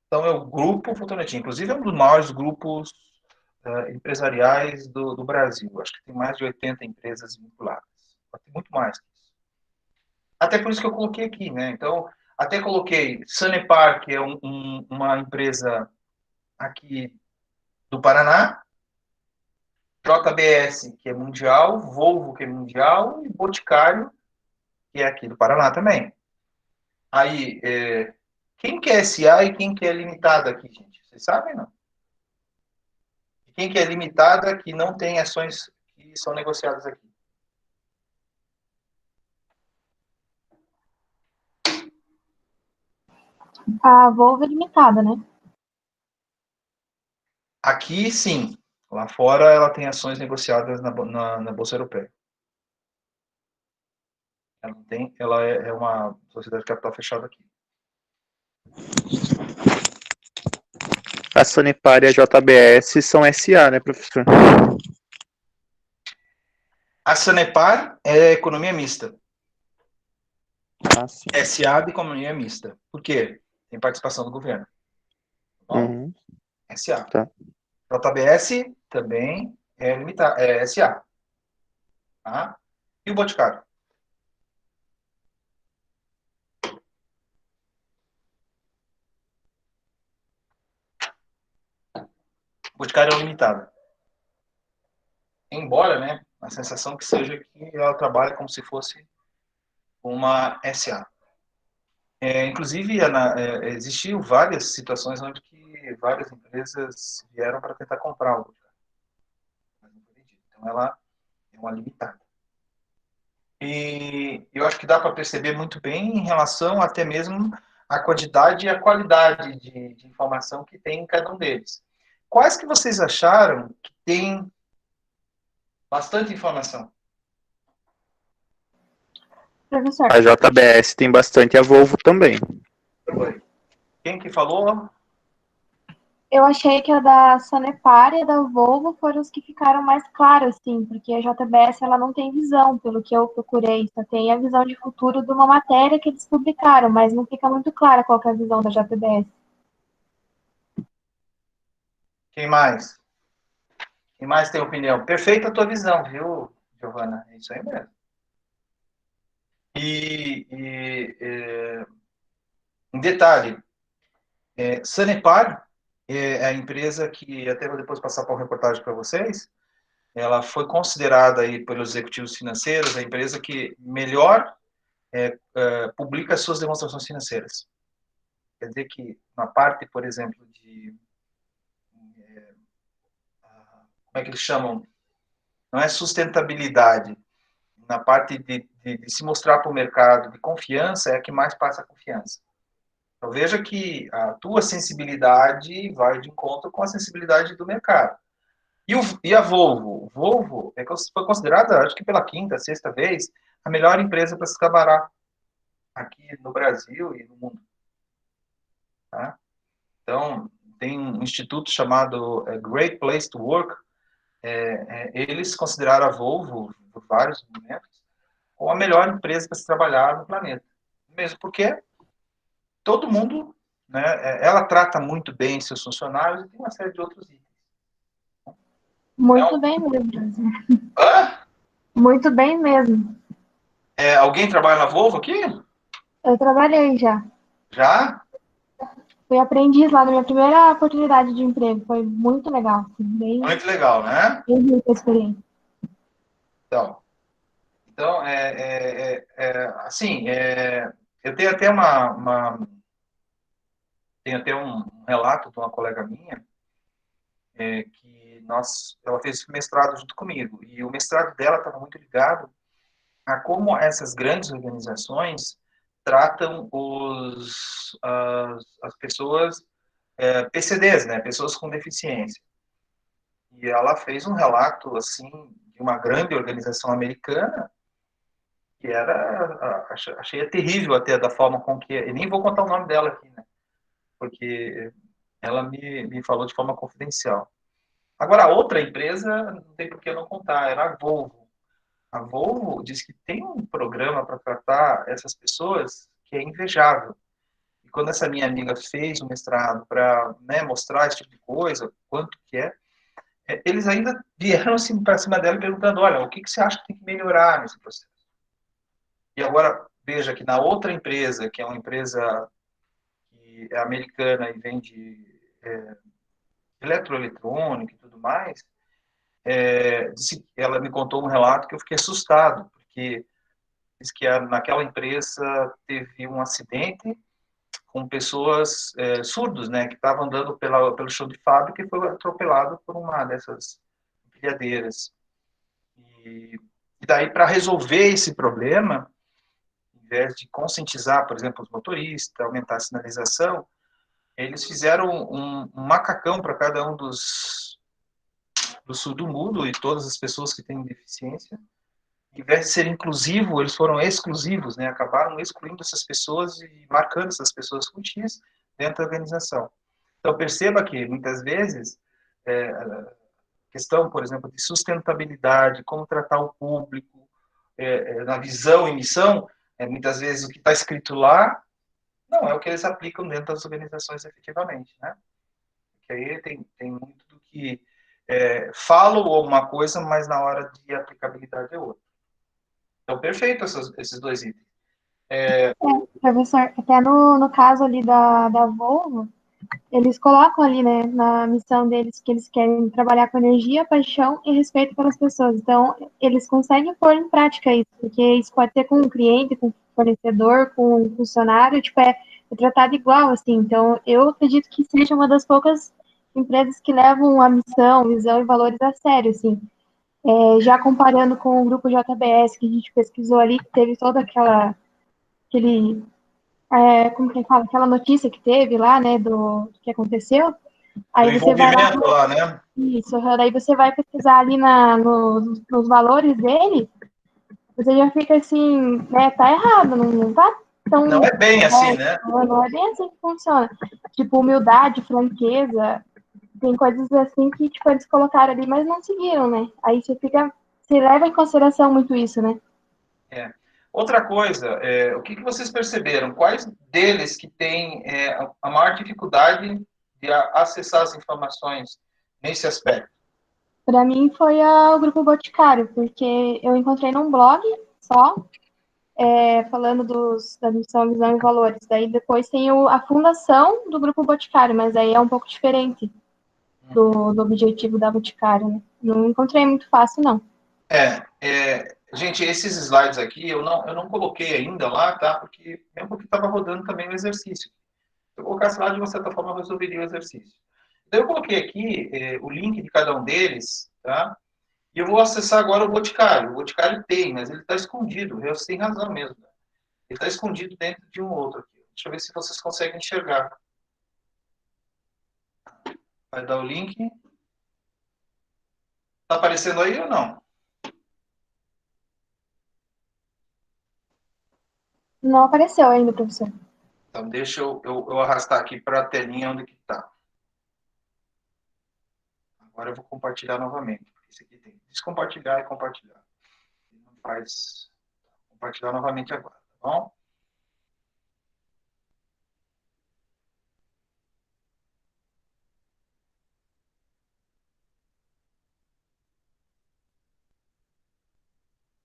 [SPEAKER 1] Então, é o Grupo Votorantim. Inclusive, é um dos maiores grupos empresariais do Brasil. Acho que tem mais de 80 empresas vinculadas. Tem muito mais que isso. Até por isso que eu coloquei aqui, né? Então, até coloquei Sanepar, que é uma empresa aqui do Paraná, JBS, que é mundial, Volvo, que é mundial, e Boticário, que é aqui do Paraná também. Aí, quem que é SA e quem que é limitada aqui, gente? Vocês sabem, não? E quem que é limitada que não tem ações que são negociadas aqui?
[SPEAKER 3] A Volvo é limitada, né?
[SPEAKER 1] Aqui, sim. Lá fora, ela tem ações negociadas na Bolsa Europeia. Ela é uma sociedade de capital fechada aqui.
[SPEAKER 2] A Sanepar e a JBS são SA, né, professor?
[SPEAKER 1] A Sanepar é economia mista.
[SPEAKER 2] Sim.
[SPEAKER 1] SA de economia mista. Por quê? Tem participação do governo. Tá bom?
[SPEAKER 2] Uhum,
[SPEAKER 1] SA.
[SPEAKER 2] tá.
[SPEAKER 1] JBS também é SA. Tá? E o Boticário? O Boticário é limitado. Embora, né, a sensação que seja que ela trabalha como se fosse uma SA. Inclusive, Ana, existiu várias situações onde que várias empresas vieram para tentar comprar o Boticário. Mas não foi vendido. Então, ela é uma limitada. E eu acho que dá para perceber muito bem em relação até mesmo à quantidade e à qualidade de informação que tem em cada um deles. Quais que vocês acharam que tem bastante informação?
[SPEAKER 3] Professor,
[SPEAKER 2] A JBS tem bastante, a Volvo também.
[SPEAKER 1] Quem que falou?
[SPEAKER 3] eu achei que a da Sanepar e a da Volvo foram os que ficaram mais claros, assim, porque a JBS ela não tem visão, pelo que eu procurei, só tem a visão de futuro de uma matéria que eles publicaram, mas não fica muito clara qual que é a visão da JBS.
[SPEAKER 1] Quem mais? Quem mais tem opinião? Perfeita a tua visão, viu, Giovana? É isso aí mesmo. Um detalhe, Sanepar é a empresa que, até vou depois passar para uma reportagem para vocês, ela foi considerada aí pelos executivos financeiros a empresa que melhor publica as suas demonstrações financeiras. Quer dizer que na parte, por exemplo, de como é que eles chamam? Não é sustentabilidade. Na parte de se mostrar para o mercado de confiança é a que mais passa confiança. Então veja que a tua sensibilidade vai de encontro com a sensibilidade do mercado. E a Volvo? Volvo foi considerada, acho que pela quinta, sexta vez, a melhor empresa para se trabalhar aqui no Brasil e no mundo. Tá? Então, tem um instituto chamado Great Place to Work. Eles consideraram a Volvo, por vários momentos, como a melhor empresa para se trabalhar no planeta. Mesmo porque todo mundo, né, ela trata muito bem seus funcionários e tem uma série de outros itens.
[SPEAKER 3] Muito bem mesmo.
[SPEAKER 1] Hã?
[SPEAKER 3] Muito bem mesmo.
[SPEAKER 1] Alguém trabalha na Volvo aqui?
[SPEAKER 3] Eu trabalhei já.
[SPEAKER 1] Já?
[SPEAKER 3] Fui aprendiz lá na minha primeira oportunidade de emprego. Foi muito legal. Bem,
[SPEAKER 1] Muito legal, né?
[SPEAKER 3] bem rica a experiência.
[SPEAKER 1] Então assim, eu tenho até tenho até um relato de uma colega minha que ela fez mestrado junto comigo e o mestrado dela estava muito ligado a como essas grandes organizações tratam as pessoas PCDs, né, pessoas com deficiência. E ela fez um relato assim de uma grande organização americana que achei terrível até da forma com que, e nem vou contar o nome dela aqui, né, porque ela me falou de forma confidencial. Agora, a outra empresa, não tem por que eu não contar, era a Volvo. A Volvo diz que tem um programa para tratar essas pessoas que é invejável. E quando essa minha amiga fez o mestrado para, né, mostrar esse tipo de coisa, quanto que eles ainda vieram assim, para cima dela perguntando, olha, o que você acha que tem que melhorar nesse processo? E agora, veja que na outra empresa, que é uma empresa que é americana e vende eletroeletrônica e tudo mais, ela me contou um relato que eu fiquei assustado, porque diz que naquela empresa teve um acidente com pessoas surdos, né, que estavam andando pelo chão de fábrica e foi atropelado por uma dessas empilhadeiras. E daí, para resolver esse problema, em vez de conscientizar, por exemplo, os motoristas, aumentar a sinalização, eles fizeram um macacão para cada um do surdo-mudo e todas as pessoas que têm deficiência. Em vez de ser inclusivo, eles foram exclusivos, né? Acabaram excluindo essas pessoas e marcando essas pessoas com X dentro da organização. Então, perceba que, muitas vezes, a questão, por exemplo, de sustentabilidade, como tratar o público, na visão e missão, muitas vezes o que está escrito lá não é o que eles aplicam dentro das organizações efetivamente, né? Porque aí tem muito do que falo uma coisa, mas na hora de aplicabilidade é outra. Então, perfeito esses dois itens.
[SPEAKER 3] Professor, até no caso ali da Volvo, eles colocam ali, né, na missão deles que eles querem trabalhar com energia, paixão e respeito pelas pessoas. Então, eles conseguem pôr em prática isso, porque isso pode ter com o cliente, com o fornecedor, com o funcionário, tipo, é tratado igual, assim. Então, eu acredito que seja uma das poucas empresas que levam a missão, visão e valores a sério, assim. Já comparando com o grupo JBS que a gente pesquisou ali, que teve toda como que fala, aquela notícia que teve lá, né, do que aconteceu.
[SPEAKER 1] Do
[SPEAKER 3] Aí você vai lá,
[SPEAKER 1] envolvimento lá, né?
[SPEAKER 3] isso, daí você vai pesquisar ali nos valores dele, você já fica assim, né, tá errado, não tá
[SPEAKER 1] Não
[SPEAKER 3] tão
[SPEAKER 1] é bem assim, né?
[SPEAKER 3] não é bem assim que funciona. Tipo, humildade, franqueza, tem coisas assim que, tipo, eles colocaram ali, mas não seguiram, né? Aí você leva em consideração muito isso, né?
[SPEAKER 1] É. Outra coisa, o que vocês perceberam? Quais deles que têm a maior dificuldade de acessar as informações nesse aspecto?
[SPEAKER 3] Para mim foi o Grupo Boticário, porque eu encontrei num blog só, falando da missão, visão e valores. Daí depois tem a fundação do Grupo Boticário, mas aí é um pouco diferente do objetivo da Boticário, né? Não encontrei muito fácil, não.
[SPEAKER 1] Gente, esses slides aqui eu não coloquei ainda lá, tá? Mesmo porque estava rodando também o exercício. Se eu colocasse lá, de uma certa forma, eu resolveria o exercício. Então, eu coloquei aqui o link de cada um deles, tá? E eu vou acessar agora o Boticário. O Boticário tem, mas ele está escondido. Você tem razão mesmo. Né? Ele está escondido dentro de um outro aqui. Deixa eu ver se vocês conseguem enxergar. Vai dar o link. Está aparecendo aí ou não?
[SPEAKER 3] Não apareceu ainda, professor.
[SPEAKER 1] Então, deixa eu arrastar aqui para a telinha onde que está. Agora eu vou compartilhar novamente. Isso aqui tem descompartilhar e compartilhar. Não faz compartilhar novamente agora, tá bom?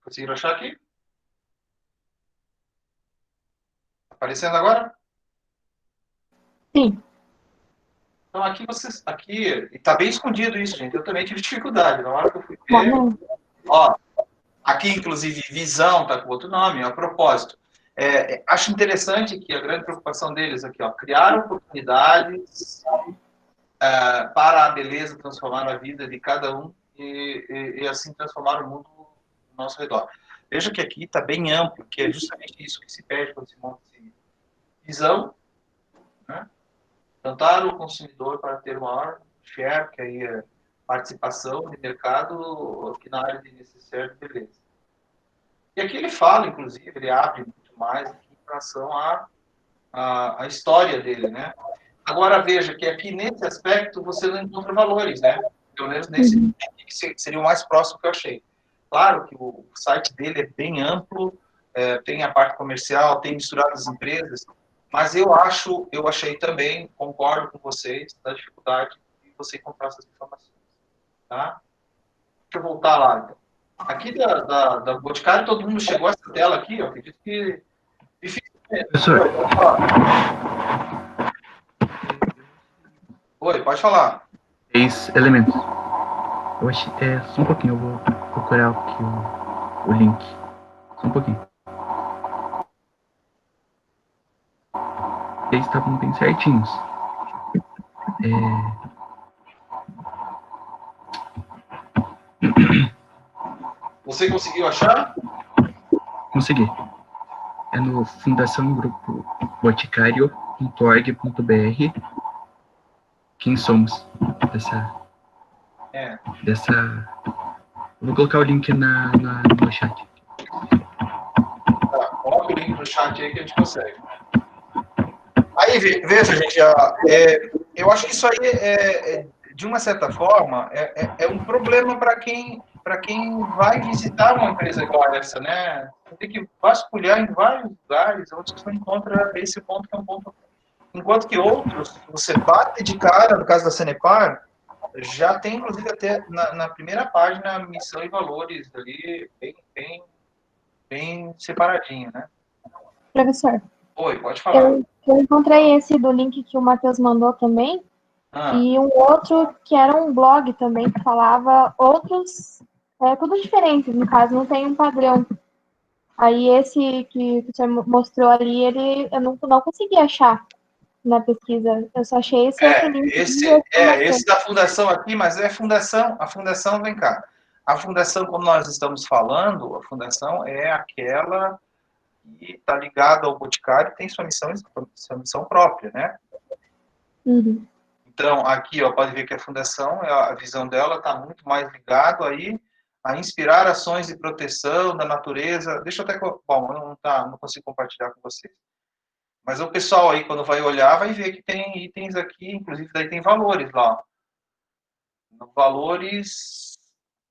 [SPEAKER 1] Conseguiram achar aqui? Aparecendo agora?
[SPEAKER 3] Sim.
[SPEAKER 1] Então aqui está bem escondido isso, gente. Eu também tive dificuldade na hora que eu fui
[SPEAKER 3] Tá,
[SPEAKER 1] ver.
[SPEAKER 3] não.
[SPEAKER 1] Ó, aqui inclusive visão está com outro nome, a propósito. Acho interessante que a grande preocupação deles aqui, ó, criar oportunidades para a beleza transformar a vida de cada um e assim transformar o mundo ao nosso redor. Veja que aqui está bem amplo, que é justamente isso que se pede quando se monta assim, visão, né? Tentar o consumidor para ter maior share, que aí é participação de mercado aqui na área de necessidade de beleza. E aqui ele fala, inclusive, ele abre muito mais aqui em relação à história dele, né? Agora veja que aqui nesse aspecto você não encontra valores, né? Pelo menos nesse que seria o mais próximo que eu achei. Claro que o site dele é bem amplo, tem a parte comercial, tem misturado as empresas, mas eu achei também, concordo com vocês, da dificuldade de você encontrar essas informações, tá? Deixa eu voltar lá, então. Aqui da Boticário, todo mundo chegou a essa tela aqui, eu acredito que difícil.
[SPEAKER 4] Professor.
[SPEAKER 1] Oi, pode falar.
[SPEAKER 4] 6 elementos. Eu achei, só um pouquinho, eu vou procurar aqui o link. Só um pouquinho. Eles estavam bem certinhos.
[SPEAKER 1] Você conseguiu achar?
[SPEAKER 4] Consegui. É no Fundação Grupo Boticário.org.br. Quem somos dessa. Vou colocar o link no chat.
[SPEAKER 1] Tá, coloca o link no chat aí que a gente consegue. Aí, veja, gente, eu acho que isso aí de uma certa forma, é um problema para quem vai visitar uma empresa igual essa, né? Tem que vasculhar em vários lugares onde você encontra esse ponto que é um ponto. Enquanto que outros, você bate de cara, no caso da Sanepar, já tem, inclusive, até na primeira página, missão e valores ali, bem separadinho, né?
[SPEAKER 3] Professor,
[SPEAKER 1] Oi, pode falar.
[SPEAKER 3] eu encontrei esse do link que o Matheus mandou também, e um outro que era um blog também, que falava outros, tudo diferente, no caso, não tem um padrão. Aí esse que você mostrou ali, eu não consegui achar na pesquisa. Eu só achei esse outro link.
[SPEAKER 1] Esse da fundação aqui, mas a fundação vem cá. A fundação, como nós estamos falando, a fundação é aquela que está ligada ao Boticário e tem sua missão própria, né?
[SPEAKER 3] Uhum.
[SPEAKER 1] Então, aqui, ó, pode ver que a fundação, a visão dela está muito mais ligado aí a inspirar ações de proteção da natureza. Deixa eu até... Bom, não consigo compartilhar com vocês. Mas o pessoal aí, quando vai olhar, vai ver que tem itens aqui, inclusive daí tem valores lá. Valores,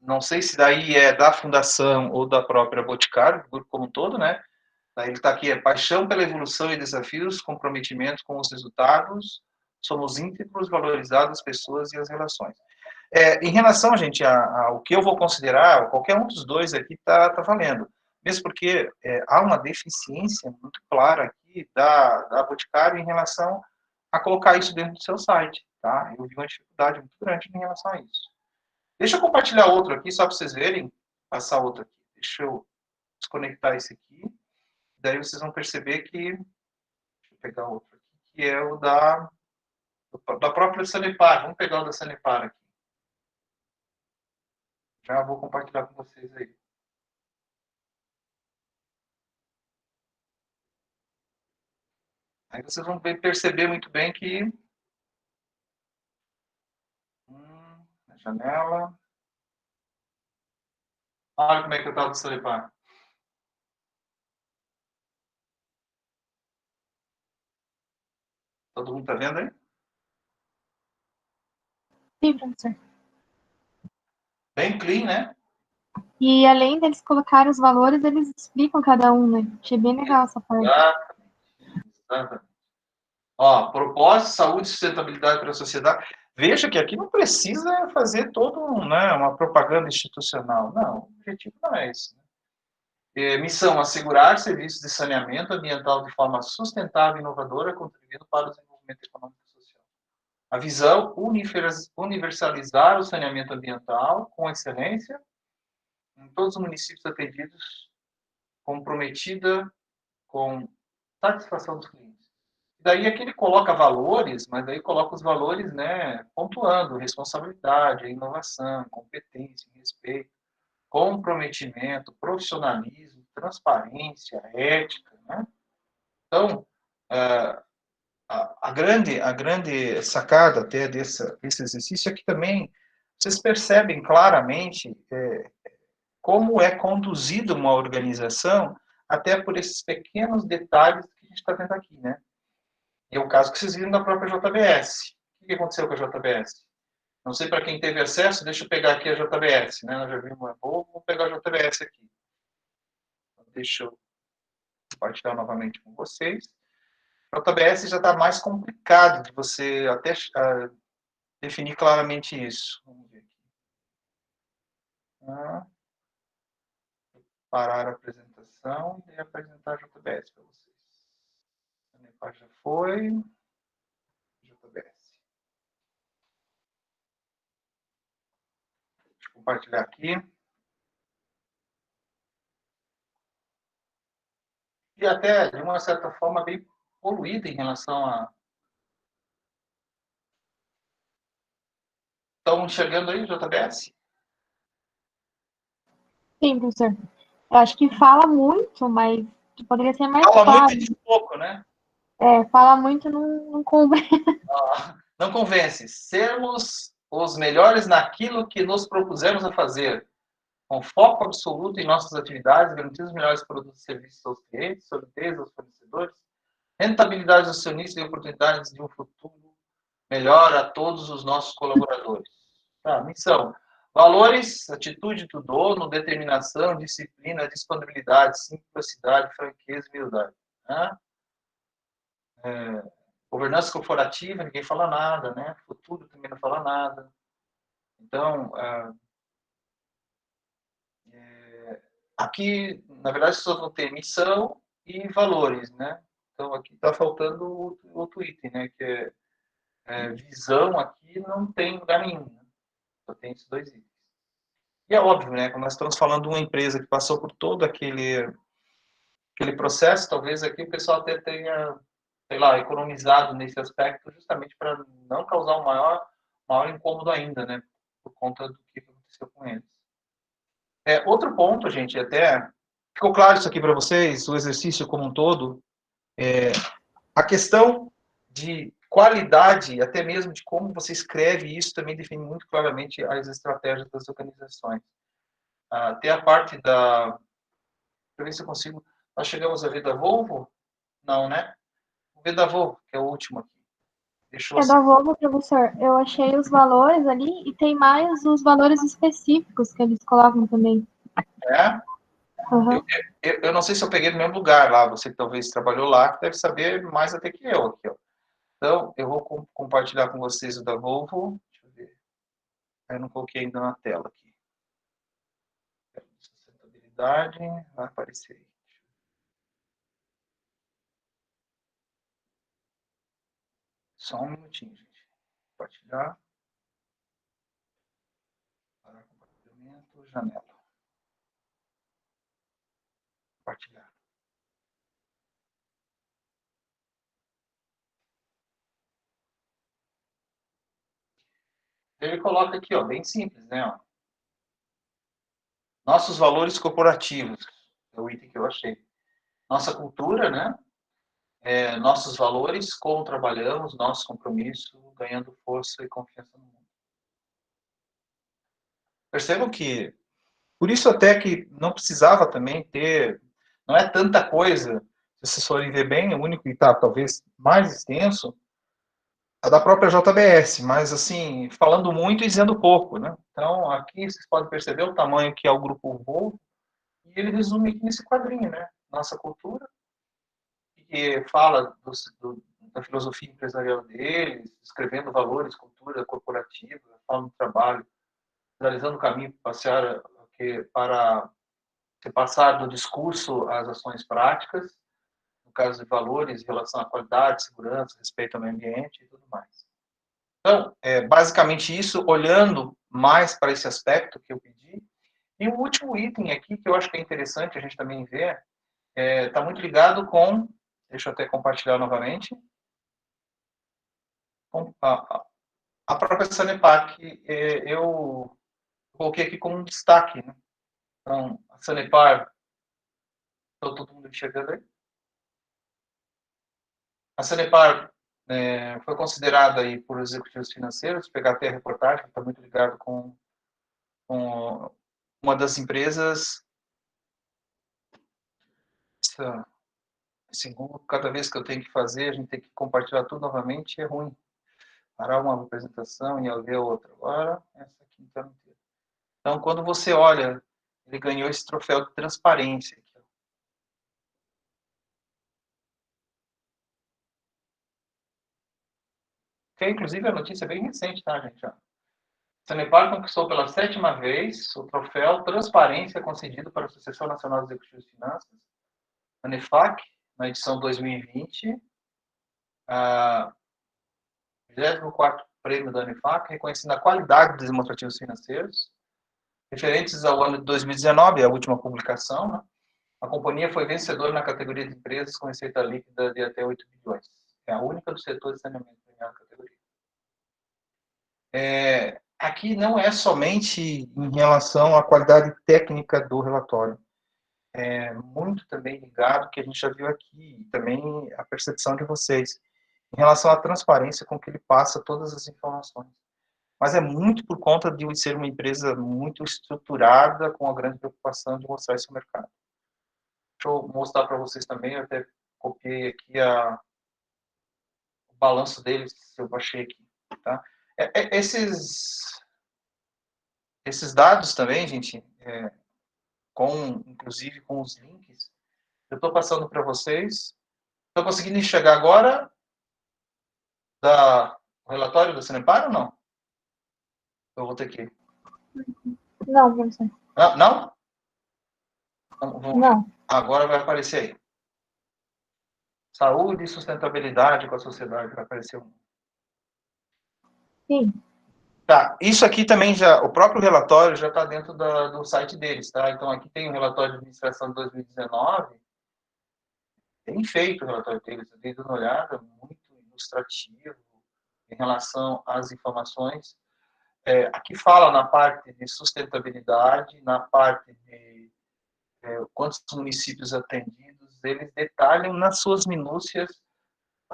[SPEAKER 1] não sei se daí é da fundação ou da própria Boticário, do grupo como um todo, né? Daí ele está aqui, é paixão pela evolução e desafios, comprometimento com os resultados, somos íntegros, valorizados as pessoas e as relações. Em relação, gente, ao que eu vou considerar, qualquer um dos dois aqui está valendo. Mesmo porque há uma deficiência muito clara aqui da Boticário em relação a colocar isso dentro do seu site, tá? Eu vi uma dificuldade muito grande em relação a isso. Deixa eu compartilhar outro aqui, só para vocês verem, passar outro aqui. Deixa eu desconectar esse aqui. Daí vocês vão perceber que... Deixa eu pegar outro aqui, que é o da própria Sanepar. Vamos pegar o da Sanepar aqui. Já vou compartilhar com vocês aí. Aí vocês vão perceber muito bem que... na janela... Olha como é que eu estava do Sanepar. Todo mundo está vendo aí?
[SPEAKER 3] Sim, professor.
[SPEAKER 1] Bem clean, né?
[SPEAKER 3] E além deles colocarem os valores, eles explicam cada um, né? Achei bem legal essa parte.
[SPEAKER 1] Exatamente. Ó, propósito, saúde e sustentabilidade para a sociedade. Veja que aqui não precisa fazer todo uma propaganda institucional. Não, o objetivo não é esse. Missão, assegurar serviços de saneamento ambiental de forma sustentável e inovadora, contribuindo para o desenvolvimento econômico e social. A visão, universalizar o saneamento ambiental com excelência em todos os municípios atendidos, comprometida com satisfação dos clientes. Daí aqui ele coloca valores, mas daí coloca os valores, né, pontuando responsabilidade, inovação, competência, respeito, comprometimento, profissionalismo, transparência, ética, né? Então, a grande sacada até desse exercício é que também vocês percebem claramente como é conduzida uma organização até por esses pequenos detalhes que a gente está vendo aqui, né? E é o caso que vocês viram da própria JBS. O que aconteceu com a JBS? Não sei para quem teve acesso, deixa eu pegar aqui a JBS, né? Nós já vimos uma boa, vou pegar a JBS aqui. Deixa eu compartilhar novamente com vocês. A JBS já está mais complicado de você até definir claramente isso. Vamos ver aqui. Parar a apresentação e apresentar a JBS para vocês. A Nepar já foi. JBS. Deixa eu compartilhar aqui. E até, de uma certa forma, bem poluída em relação a... Estão enxergando aí, JBS?
[SPEAKER 3] Sim, professor. Eu acho que fala muito, mas poderia ser mais
[SPEAKER 1] Fala
[SPEAKER 3] claro.
[SPEAKER 1] muito de pouco, né?
[SPEAKER 3] Fala muito não convém.
[SPEAKER 1] Não convence. Sermos os melhores naquilo que nos propusemos a fazer, com foco absoluto em nossas atividades, garantir os melhores produtos e serviços aos clientes, solidez aos fornecedores, rentabilidade acionista e oportunidades de um futuro melhor a todos os nossos colaboradores. Missão. Valores, atitude do dono, determinação, disciplina, disponibilidade, simplicidade, franqueza e humildade. Governança corporativa, ninguém fala nada, né? Futuro também não fala nada. Então, aqui, na verdade, só vão ter missão e valores, né? Então, aqui está faltando o outro item, né? Que visão aqui não tem lugar nenhum. Né? Só tem esses dois itens. E é óbvio, né? Quando nós estamos falando de uma empresa que passou por todo aquele processo, talvez aqui o pessoal até tenha, sei lá, economizado nesse aspecto justamente para não causar um maior incômodo ainda, né? Por conta do que aconteceu com eles. Outro ponto, gente, até ficou claro isso aqui para vocês, o exercício como um todo, a questão de qualidade, até mesmo de como você escreve isso, também define muito claramente as estratégias das organizações. Tem a parte da... Deixa eu ver se eu consigo... Nós chegamos a ver da Volvo? Não, né? O V da Volvo, que é o último aqui. Deixou
[SPEAKER 3] É da Volvo, professor. Eu achei os valores ali e tem mais os valores específicos que eles colocam também.
[SPEAKER 1] É?
[SPEAKER 3] Uhum.
[SPEAKER 1] Eu não sei se eu peguei no mesmo lugar lá, você que talvez trabalhou lá, que deve saber mais até que eu aqui, ó. Então, eu vou compartilhar com vocês o da Volvo. Deixa eu ver. Eu não coloquei ainda na tela aqui. Sustentabilidade, vai aparecer aí. Só um minutinho, gente. Compartilhar. Compartilhamento, janela. Compartilhar. Ele coloca aqui, ó, bem simples, né? Ó. Nossos valores corporativos. É o item que eu achei. Nossa cultura, né? Nossos valores, como trabalhamos, nosso compromisso, ganhando força e confiança no mundo. Percebam que, por isso até que não precisava também ter, não é tanta coisa, se vocês forem ver bem, o único que está talvez mais extenso é da própria JBS, mas assim, falando muito e dizendo pouco, né? Então, aqui vocês podem perceber o tamanho que é o grupo Volvo, e ele resume aqui nesse quadrinho, né? Nossa cultura, que fala da filosofia empresarial deles, escrevendo valores, cultura corporativa, fala do trabalho, realizando o caminho para se passar do discurso às ações práticas, no caso de valores em relação à qualidade, segurança, respeito ao meio ambiente e tudo mais. Então, basicamente isso, olhando mais para esse aspecto que eu pedi. E o último item aqui, que eu acho que é interessante a gente também ver, está muito ligado com, deixa eu até compartilhar novamente, com a própria Sanepar, que eu coloquei aqui como um destaque. Né? Então, a Sanepar, estou todo mundo enxergando aí? A Sanepar foi considerada aí por executivos financeiros, pegar até a reportagem, está muito ligado com uma das empresas. Esse Google, cada vez que eu tenho que fazer, a gente tem que compartilhar tudo novamente, é ruim. Parar uma apresentação e ver outra. Agora, essa aqui está inteira. Então, quando você olha, ele ganhou esse troféu de transparência. Aqui, que, inclusive, a notícia é bem recente, tá, gente? Sanepar conquistou pela 7ª vez o troféu Transparência concedido para a Associação Nacional de Executivos de Finanças, a ANEFAC, na edição 2020, a 24º prêmio da ANEFAC, reconhecendo a qualidade dos demonstrativos financeiros, referentes ao ano de 2019, a última publicação. Né? A companhia foi vencedora na categoria de empresas com receita líquida de até 8 bilhões. É a única do setor de saneamento na categoria. Aqui não é somente em relação à qualidade técnica do relatório. É muito também ligado, que a gente já viu aqui, e também a percepção de vocês, em relação à transparência com que ele passa todas as informações. Mas é muito por conta de ser uma empresa muito estruturada, com a grande preocupação de mostrar isso ao mercado. Deixa eu mostrar para vocês também, eu até copiei aqui o balanço deles, eu baixei aqui. Tá? Esses dados também, gente, inclusive com os links, eu estou passando para vocês. Estou conseguindo enxergar agora o relatório da Sanepar ou não? Eu vou ter que...
[SPEAKER 3] Não, professor.
[SPEAKER 1] Não?
[SPEAKER 3] Não.
[SPEAKER 1] Agora vai aparecer aí. Saúde e sustentabilidade com a sociedade, vai aparecer um.
[SPEAKER 3] Sim.
[SPEAKER 1] Tá, isso aqui também o próprio relatório já está dentro do site deles, tá? Então aqui tem o relatório de administração de 2019, bem feito o relatório deles, eu dei uma olhada, muito ilustrativo em relação às informações. aqui fala na parte de sustentabilidade, na parte de quantos municípios atendidos, eles detalham nas suas minúcias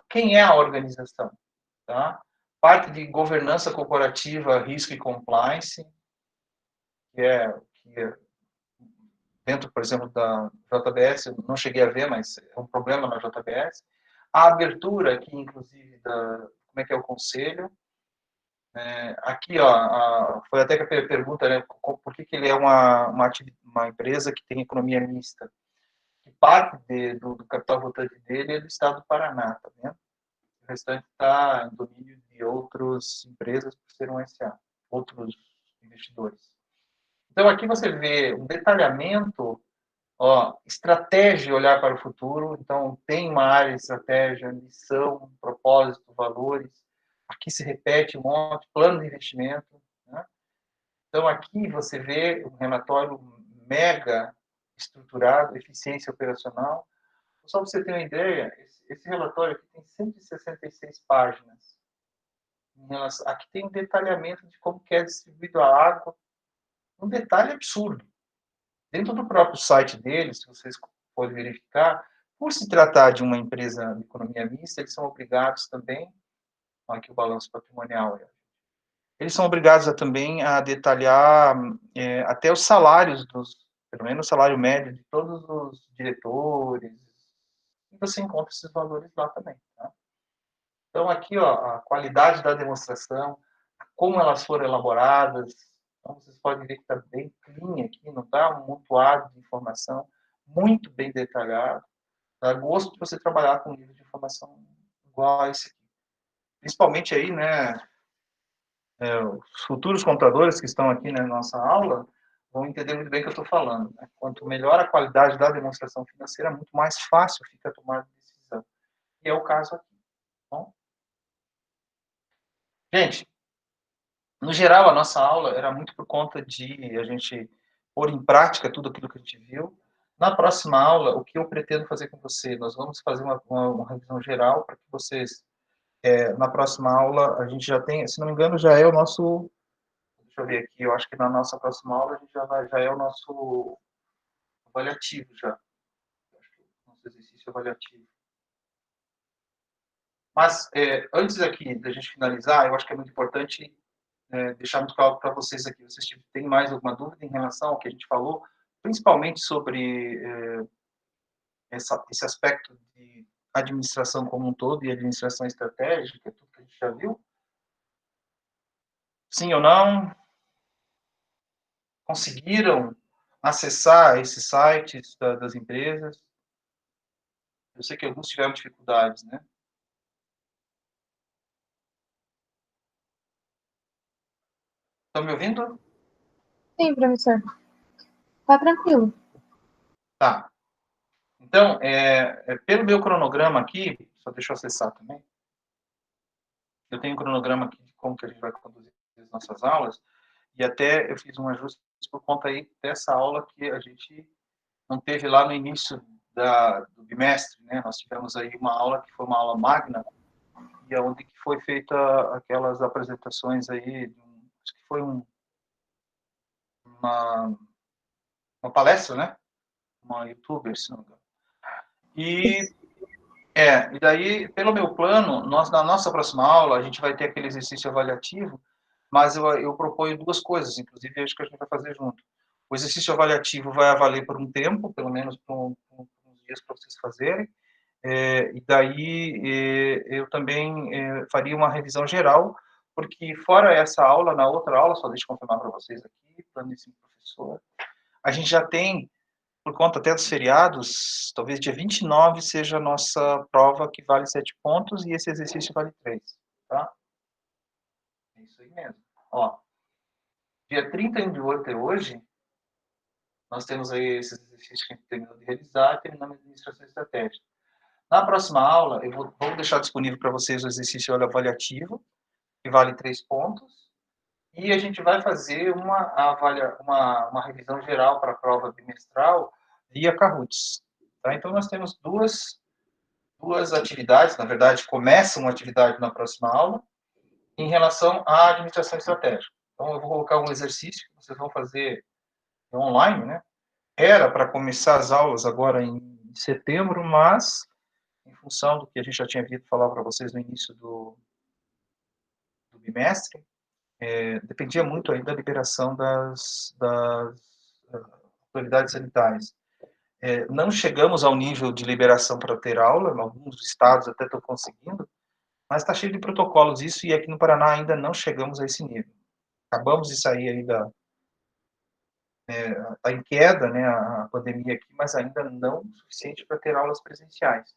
[SPEAKER 1] quem é a organização, tá? Parte de governança corporativa, risco e compliance, que é dentro, por exemplo, da JBS, eu não cheguei a ver, mas é um problema na JBS. A abertura aqui, inclusive, como é que é o conselho. Aqui, ó, foi até que a pergunta, né, por que ele é uma empresa que tem economia mista? Que parte do capital votante dele é do estado do Paraná, tá vendo? O restante está em domínio de outras empresas, por ser um SA, outros investidores. Então, aqui você vê um detalhamento, estratégia, olhar para o futuro. Então, tem uma área de estratégia, missão, propósito, valores. Aqui se repete um monte, plano de investimento. Né? Então, aqui você vê um relatório mega estruturado, eficiência operacional. Só para você ter uma ideia, esse relatório aqui tem 166 páginas. Aqui tem um detalhamento de como que é distribuído a água. Um detalhe absurdo. Dentro do próprio site deles, se vocês forem verificar, por se tratar de uma empresa de economia mista, eles são obrigados também, aqui o balanço patrimonial, eles são obrigados também a detalhar até os salários pelo menos o salário médio de todos os diretores, e você encontra esses valores lá também. Tá? Então, aqui, a qualidade da demonstração, como elas foram elaboradas. Então, vocês podem ver que está bem clean aqui, não está um montoado de informação, muito bem detalhado. Dá gosto de você trabalhar com um livro de informação igual a esse aqui. Principalmente aí, né, os futuros contadores que estão aqui na nossa aula vão entender muito bem o que eu estou falando. Né? Quanto melhor a qualidade da demonstração financeira, muito mais fácil fica a tomar decisão. E é o caso aqui. Bom? Gente, no geral, a nossa aula era muito por conta de a gente pôr em prática tudo aquilo que a gente viu. Na próxima aula, o que eu pretendo fazer com você? Nós vamos fazer uma revisão geral para que vocês, na próxima aula, a gente já tem, se não me engano, já é o nosso, deixa eu ver aqui, eu acho que na nossa próxima aula a gente já é o nosso avaliativo já. Acho que o nosso exercício avaliativo. Mas, antes aqui da gente finalizar, eu acho que é muito importante deixar muito claro para vocês aqui. Vocês têm mais alguma dúvida em relação ao que a gente falou, principalmente sobre esse aspecto de administração como um todo e administração estratégica, tudo que a gente já viu? Sim ou não? Conseguiram acessar esses sites das empresas? Eu sei que alguns tiveram dificuldades, né? Estão me ouvindo?
[SPEAKER 3] Sim, professor. Tá tranquilo.
[SPEAKER 1] Tá. Então, pelo meu cronograma aqui, só deixa eu acessar também. Eu tenho um cronograma aqui de como que a gente vai conduzir as nossas aulas, e até eu fiz um ajuste por conta aí dessa aula que a gente não teve lá no início do bimestre, né? Nós tivemos aí uma aula que foi uma aula magna, e onde que foi feita aquelas apresentações aí, acho que foi uma palestra, né? Uma youtuber, se não me engano. E daí, pelo meu plano, na nossa próxima aula, a gente vai ter aquele exercício avaliativo, mas eu proponho duas coisas, inclusive acho que a gente vai fazer junto. O exercício avaliativo vai valer por um tempo, pelo menos por uns dias para vocês fazerem, e daí eu também faria uma revisão geral, porque fora essa aula, na outra aula, só deixa eu confirmar para vocês aqui, plano de ensino professor, a gente já tem, por conta até dos feriados, talvez dia 29 seja a nossa prova que vale 7 pontos e esse exercício vale 3, tá? É isso aí mesmo. Ó, dia 31 de 8 é hoje, nós temos aí esses exercícios que a gente terminou de realizar e terminamos a administração estratégica. Na próxima aula, eu vou deixar disponível para vocês o exercício avaliativo, que vale 3 pontos, e a gente vai fazer uma revisão geral para a prova bimestral via Kahoots. Tá? Então, nós temos duas atividades, na verdade, começa uma atividade na próxima aula, em relação à administração estratégica. Então, eu vou colocar um exercício que vocês vão fazer online, né? Era para começar as aulas agora em setembro, mas, em função do que a gente já tinha visto falar para vocês no início do bimestre, dependia muito aí da liberação das autoridades sanitárias. Não chegamos ao nível de liberação para ter aula, alguns estados até estão conseguindo, mas está cheio de protocolos isso, e aqui no Paraná ainda não chegamos a esse nível. Acabamos de sair aí tá em queda, né, a pandemia aqui, mas ainda não o suficiente para ter aulas presenciais.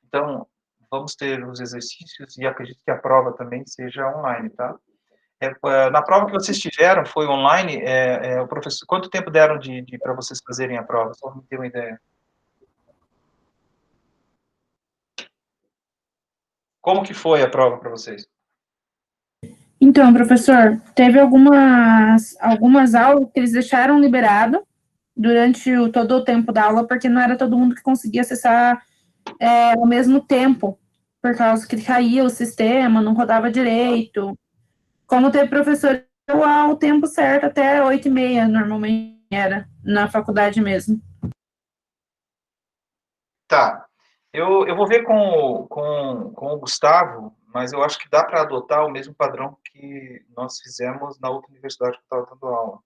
[SPEAKER 1] Então, vamos ter os exercícios e acredito que a prova também seja online, tá? Na prova que vocês tiveram, foi online, o professor, quanto tempo deram para vocês fazerem a prova? Só para me ter uma ideia. Como que foi a prova para vocês?
[SPEAKER 5] Então, professor, teve algumas aulas que eles deixaram liberado durante todo o tempo da aula, porque não era todo mundo que conseguia acessar ao mesmo tempo, por causa que caía o sistema, não rodava direito. Como teve professor ao tempo certo, até 8h30, normalmente era, na faculdade mesmo.
[SPEAKER 1] Tá. Eu vou ver com o Gustavo, mas eu acho que dá para adotar o mesmo padrão que nós fizemos na outra universidade que eu estava dando aula,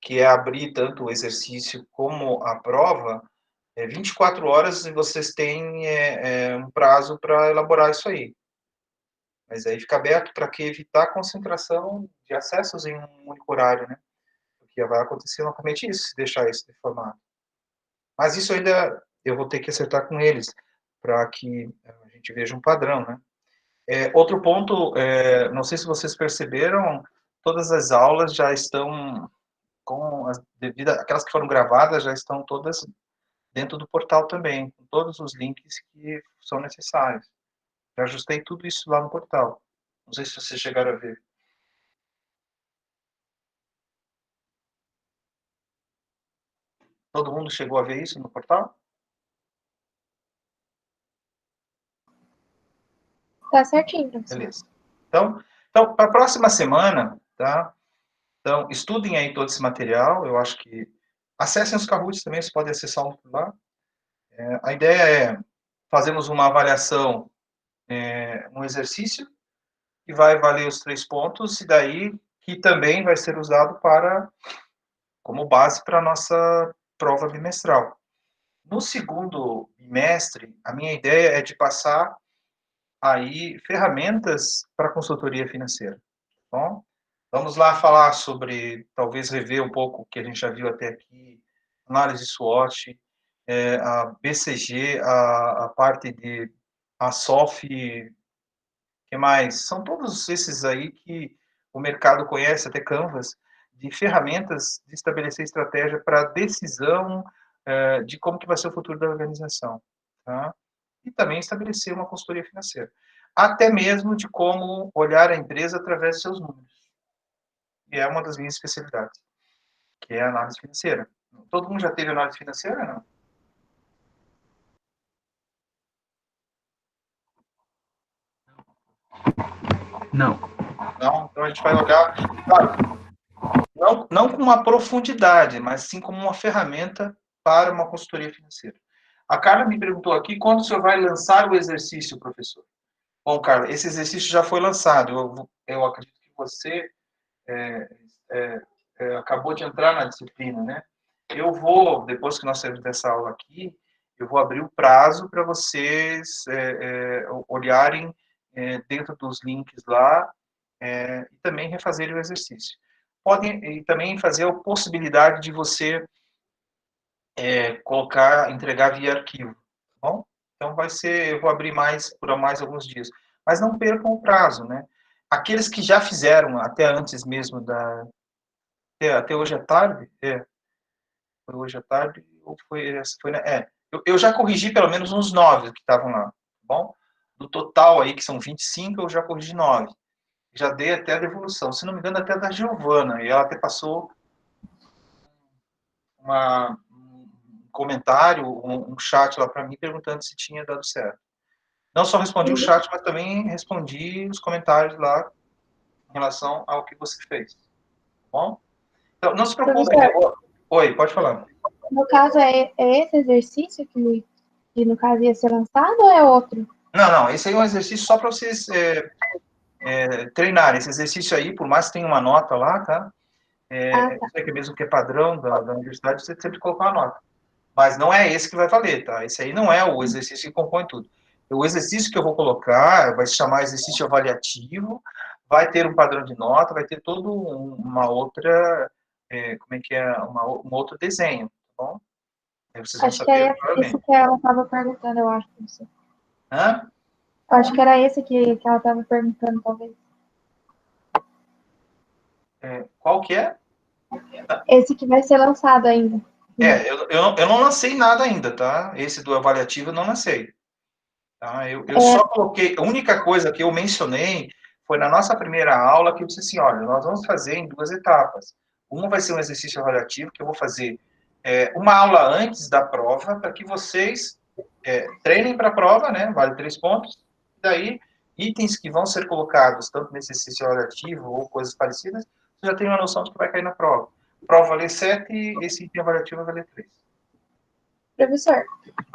[SPEAKER 1] que é abrir tanto o exercício como a prova, 24 horas e vocês têm um prazo para elaborar isso aí. Mas aí fica aberto para que evitar a concentração de acessos em um único horário, né? Porque vai acontecer novamente isso, se deixar isso de formato. Mas isso ainda eu vou ter que acertar com eles, para que a gente veja um padrão, né? Outro ponto, não sei se vocês perceberam, todas as aulas já estão aquelas que foram gravadas já estão todas dentro do portal também, com todos os links que são necessários. Já ajustei tudo isso lá no portal. Não sei se vocês chegaram a ver. Todo mundo chegou a ver isso no portal?
[SPEAKER 3] Tá certinho, professor.
[SPEAKER 1] Beleza. Então para a próxima semana, tá? Então, estudem aí todo esse material. Eu acho que acessem os Kahoots também, vocês podem acessar lá. A ideia é fazermos uma avaliação, um exercício que vai valer os 3 pontos, e daí que também vai ser usado como base para a nossa prova bimestral. No segundo bimestre, a minha ideia é de passar aí ferramentas para consultoria financeira. Bom, vamos lá falar sobre, talvez rever um pouco o que a gente já viu até aqui, análise SWOT, a BCG, a parte de a SOF, que mais? São todos esses aí que o mercado conhece, até Canvas, de ferramentas de estabelecer estratégia para decisão de como que vai ser o futuro da organização, tá? E também estabelecer uma consultoria financeira. Até mesmo de como olhar a empresa através de seus números. E é uma das minhas especialidades, que é a análise financeira. Todo mundo já teve análise financeira, não?
[SPEAKER 4] Não.
[SPEAKER 1] Não? Então a gente vai olhar, claro, não com uma profundidade, mas sim como uma ferramenta para uma consultoria financeira. A Carla me perguntou aqui, quando o senhor vai lançar o exercício, professor? Bom, Carla, esse exercício já foi lançado. Eu acredito que você acabou de entrar na disciplina, né? Eu vou, depois que nós saímos dessa aula aqui, eu vou abrir o prazo para vocês olharem dentro dos links lá e também refazerem o exercício. Podem e também fazer a possibilidade de você entregar via arquivo, tá bom? Então eu vou abrir por mais alguns dias. Mas não percam o prazo, né? Aqueles que já fizeram até antes mesmo até hoje à tarde, foi hoje à tarde, ou eu já corrigi pelo menos uns 9 que estavam lá, tá bom? Do total aí, que são 25, eu já corrigi 9. Já dei até a devolução, se não me engano, até da Giovana, e ela até passou um comentário, um chat lá para mim, perguntando se tinha dado certo. Não só respondi o chat, mas também respondi os comentários lá em relação ao que você fez, tá bom? Então, não se preocupe.
[SPEAKER 3] Professor,
[SPEAKER 1] Oi, pode falar.
[SPEAKER 3] no caso, é esse exercício que no caso ia ser lançado ou é outro?
[SPEAKER 1] Não, esse aí é um exercício só para vocês treinarem. Esse exercício aí, por mais que tenha uma nota lá, tá?
[SPEAKER 3] Ah, tá.
[SPEAKER 1] Isso aqui mesmo que é padrão da universidade, você sempre colocar uma nota. Mas não é esse que vai valer, tá? Esse aí não é o exercício que compõe tudo. O exercício que eu vou colocar vai se chamar exercício avaliativo, vai ter um padrão de nota, vai ter todo uma outra, como é que é, um outro desenho, tá bom? Aí vocês vão
[SPEAKER 3] Acho que
[SPEAKER 1] saber
[SPEAKER 3] é esse
[SPEAKER 1] claramente.
[SPEAKER 3] que ela estava perguntando, eu acho. Não sei.
[SPEAKER 1] Hã?
[SPEAKER 3] Eu acho que era esse que ela estava perguntando, talvez.
[SPEAKER 1] Qual que é?
[SPEAKER 3] Esse que vai ser lançado ainda.
[SPEAKER 1] Eu não lancei nada ainda, tá? Esse do avaliativo eu não lancei. Tá? Eu só coloquei, a única coisa que eu mencionei foi na nossa primeira aula que eu disse assim, olha, nós vamos fazer em 2 etapas. Uma vai ser um exercício avaliativo, que eu vou fazer uma aula antes da prova, para que vocês treinem para a prova, né? Vale 3 pontos. Daí, itens que vão ser colocados, tanto nesse exercício avaliativo ou coisas parecidas, você já tem uma noção de que vai cair na prova. Prova valer 7, esse item avaliativo vai valer 3.
[SPEAKER 3] Professor,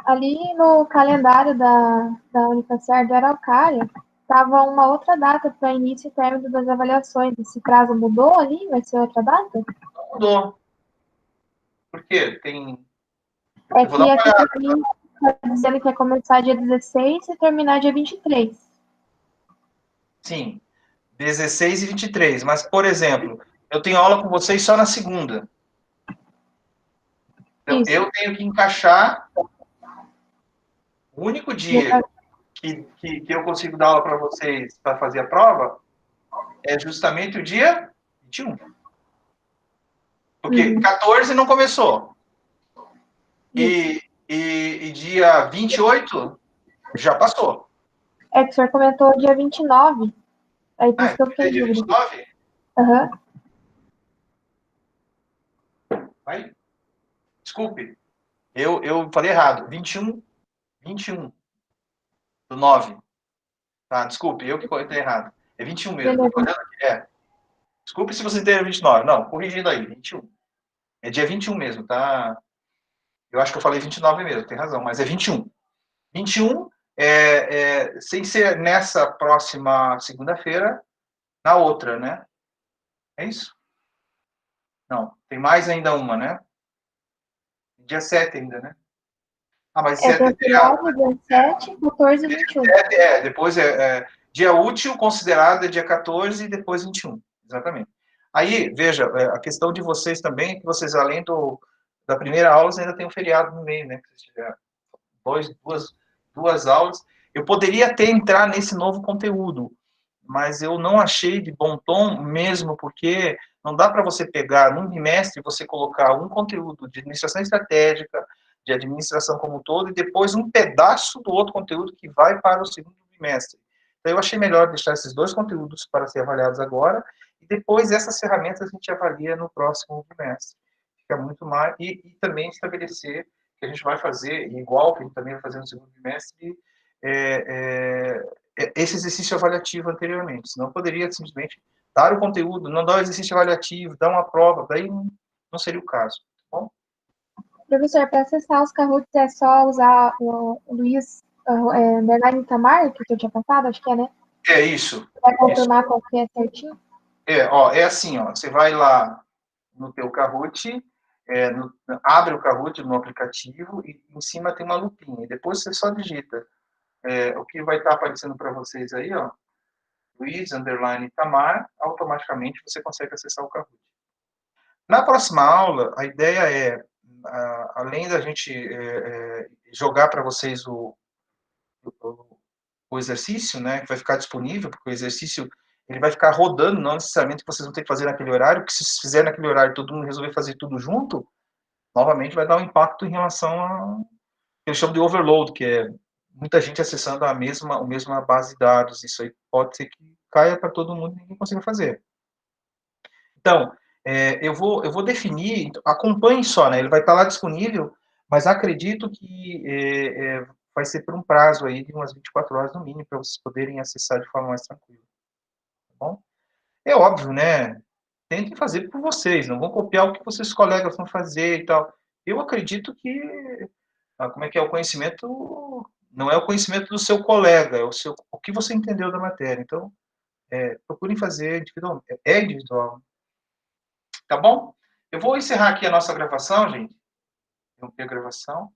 [SPEAKER 3] ali no calendário da Unifacert do Araucária, estava uma outra data para início e término das avaliações. Esse prazo mudou ali? Vai ser outra data?
[SPEAKER 1] Não mudou. Por quê?
[SPEAKER 3] É
[SPEAKER 1] Eu vou dar
[SPEAKER 3] que
[SPEAKER 1] uma
[SPEAKER 3] aqui
[SPEAKER 1] olhada.
[SPEAKER 3] para mim está dizendo que vai começar dia 16 e terminar dia 23.
[SPEAKER 1] Sim, 16 e 23. Mas, por exemplo, eu tenho aula com vocês só na segunda. Então,
[SPEAKER 3] Isso.
[SPEAKER 1] eu tenho que encaixar o único dia que eu consigo dar aula para vocês para fazer a prova é justamente o dia 21. Porque 14 não começou. E dia 28 já passou.
[SPEAKER 3] É que o senhor comentou dia 29. Aí por isso que eu
[SPEAKER 1] Então
[SPEAKER 3] fiquei
[SPEAKER 1] é
[SPEAKER 3] em
[SPEAKER 1] dia
[SPEAKER 3] dúvida.
[SPEAKER 1] 29?
[SPEAKER 3] Aham.
[SPEAKER 1] Vai. Desculpe. Eu falei errado. 21 do 9. Tá, desculpe, eu que coletei errado. É 21 mesmo.
[SPEAKER 3] Beleza.
[SPEAKER 1] Tô olhando aqui. Desculpe se você entendeu 29. Não, corrigindo aí, 21. É dia 21 mesmo, tá? Eu acho que eu falei 29 mesmo, tem razão, mas é 21. 21, sem ser nessa próxima segunda-feira, na outra, né? É isso? Não, tem mais ainda uma, né? Dia 7 ainda, né? Ah, mas
[SPEAKER 3] É
[SPEAKER 1] 7 é feriado.
[SPEAKER 3] 19, 17, 14 e 21.
[SPEAKER 1] 7 depois dia útil considerado é dia 14 e depois 21. Exatamente. Aí, veja, a questão de vocês também é que vocês, além da primeira aula, ainda tem um feriado no meio, né? Se tiver duas aulas. Eu poderia até entrar nesse novo conteúdo, mas eu não achei de bom tom, mesmo porque não dá para você pegar num bimestre você colocar um conteúdo de administração estratégica, de administração como um todo, e depois um pedaço do outro conteúdo que vai para o segundo bimestre. Então, eu achei melhor deixar esses 2 conteúdos para ser avaliados agora, e depois essas ferramentas a gente avalia no próximo bimestre. Fica muito mais, e também estabelecer que a gente vai fazer, igual que a gente também vai fazer no segundo bimestre, esse exercício avaliativo anteriormente. Senão, eu poderia simplesmente dar o conteúdo, não dar o exercício avaliativo, dar uma prova, daí não seria o caso. Tá bom?
[SPEAKER 3] Professor, para acessar os Kahoots é só usar o Luiz underline Itamar, que eu tinha passado, acho que é, né?
[SPEAKER 1] É isso.
[SPEAKER 3] Vai confirmar qual que é certinho?
[SPEAKER 1] É assim, ó, você vai lá no teu Kahoot, abre o Kahoot no aplicativo e em cima tem uma lupinha. E depois você só digita o que vai estar aparecendo para vocês aí, ó, Luiz, underline Itamar, automaticamente você consegue acessar o Kahoot. Na próxima aula, a ideia além da gente jogar para vocês o exercício, né, que vai ficar disponível, porque o exercício ele vai ficar rodando, não necessariamente que vocês vão ter que fazer naquele horário, porque se fizer naquele horário todo mundo resolver fazer tudo junto, novamente vai dar um impacto em relação a que eu chamo de overload, que é muita gente acessando a mesma base de dados. Isso aí pode ser que caia para todo mundo e ninguém consiga fazer. Então, eu vou definir, acompanhe só, né? Ele vai estar lá disponível, mas acredito que vai ser por um prazo aí de umas 24 horas no mínimo, para vocês poderem acessar de forma mais tranquila. Tá bom? É óbvio, né? Tentem fazer por vocês, não vão copiar o que vocês colegas vão fazer e tal. Eu acredito que, como é que é, o conhecimento não é o conhecimento do seu colega, é o que você entendeu da matéria. Então, procurem fazer individual, é individual. Tá bom? Eu vou encerrar aqui a nossa gravação, gente. Interromper a gravação.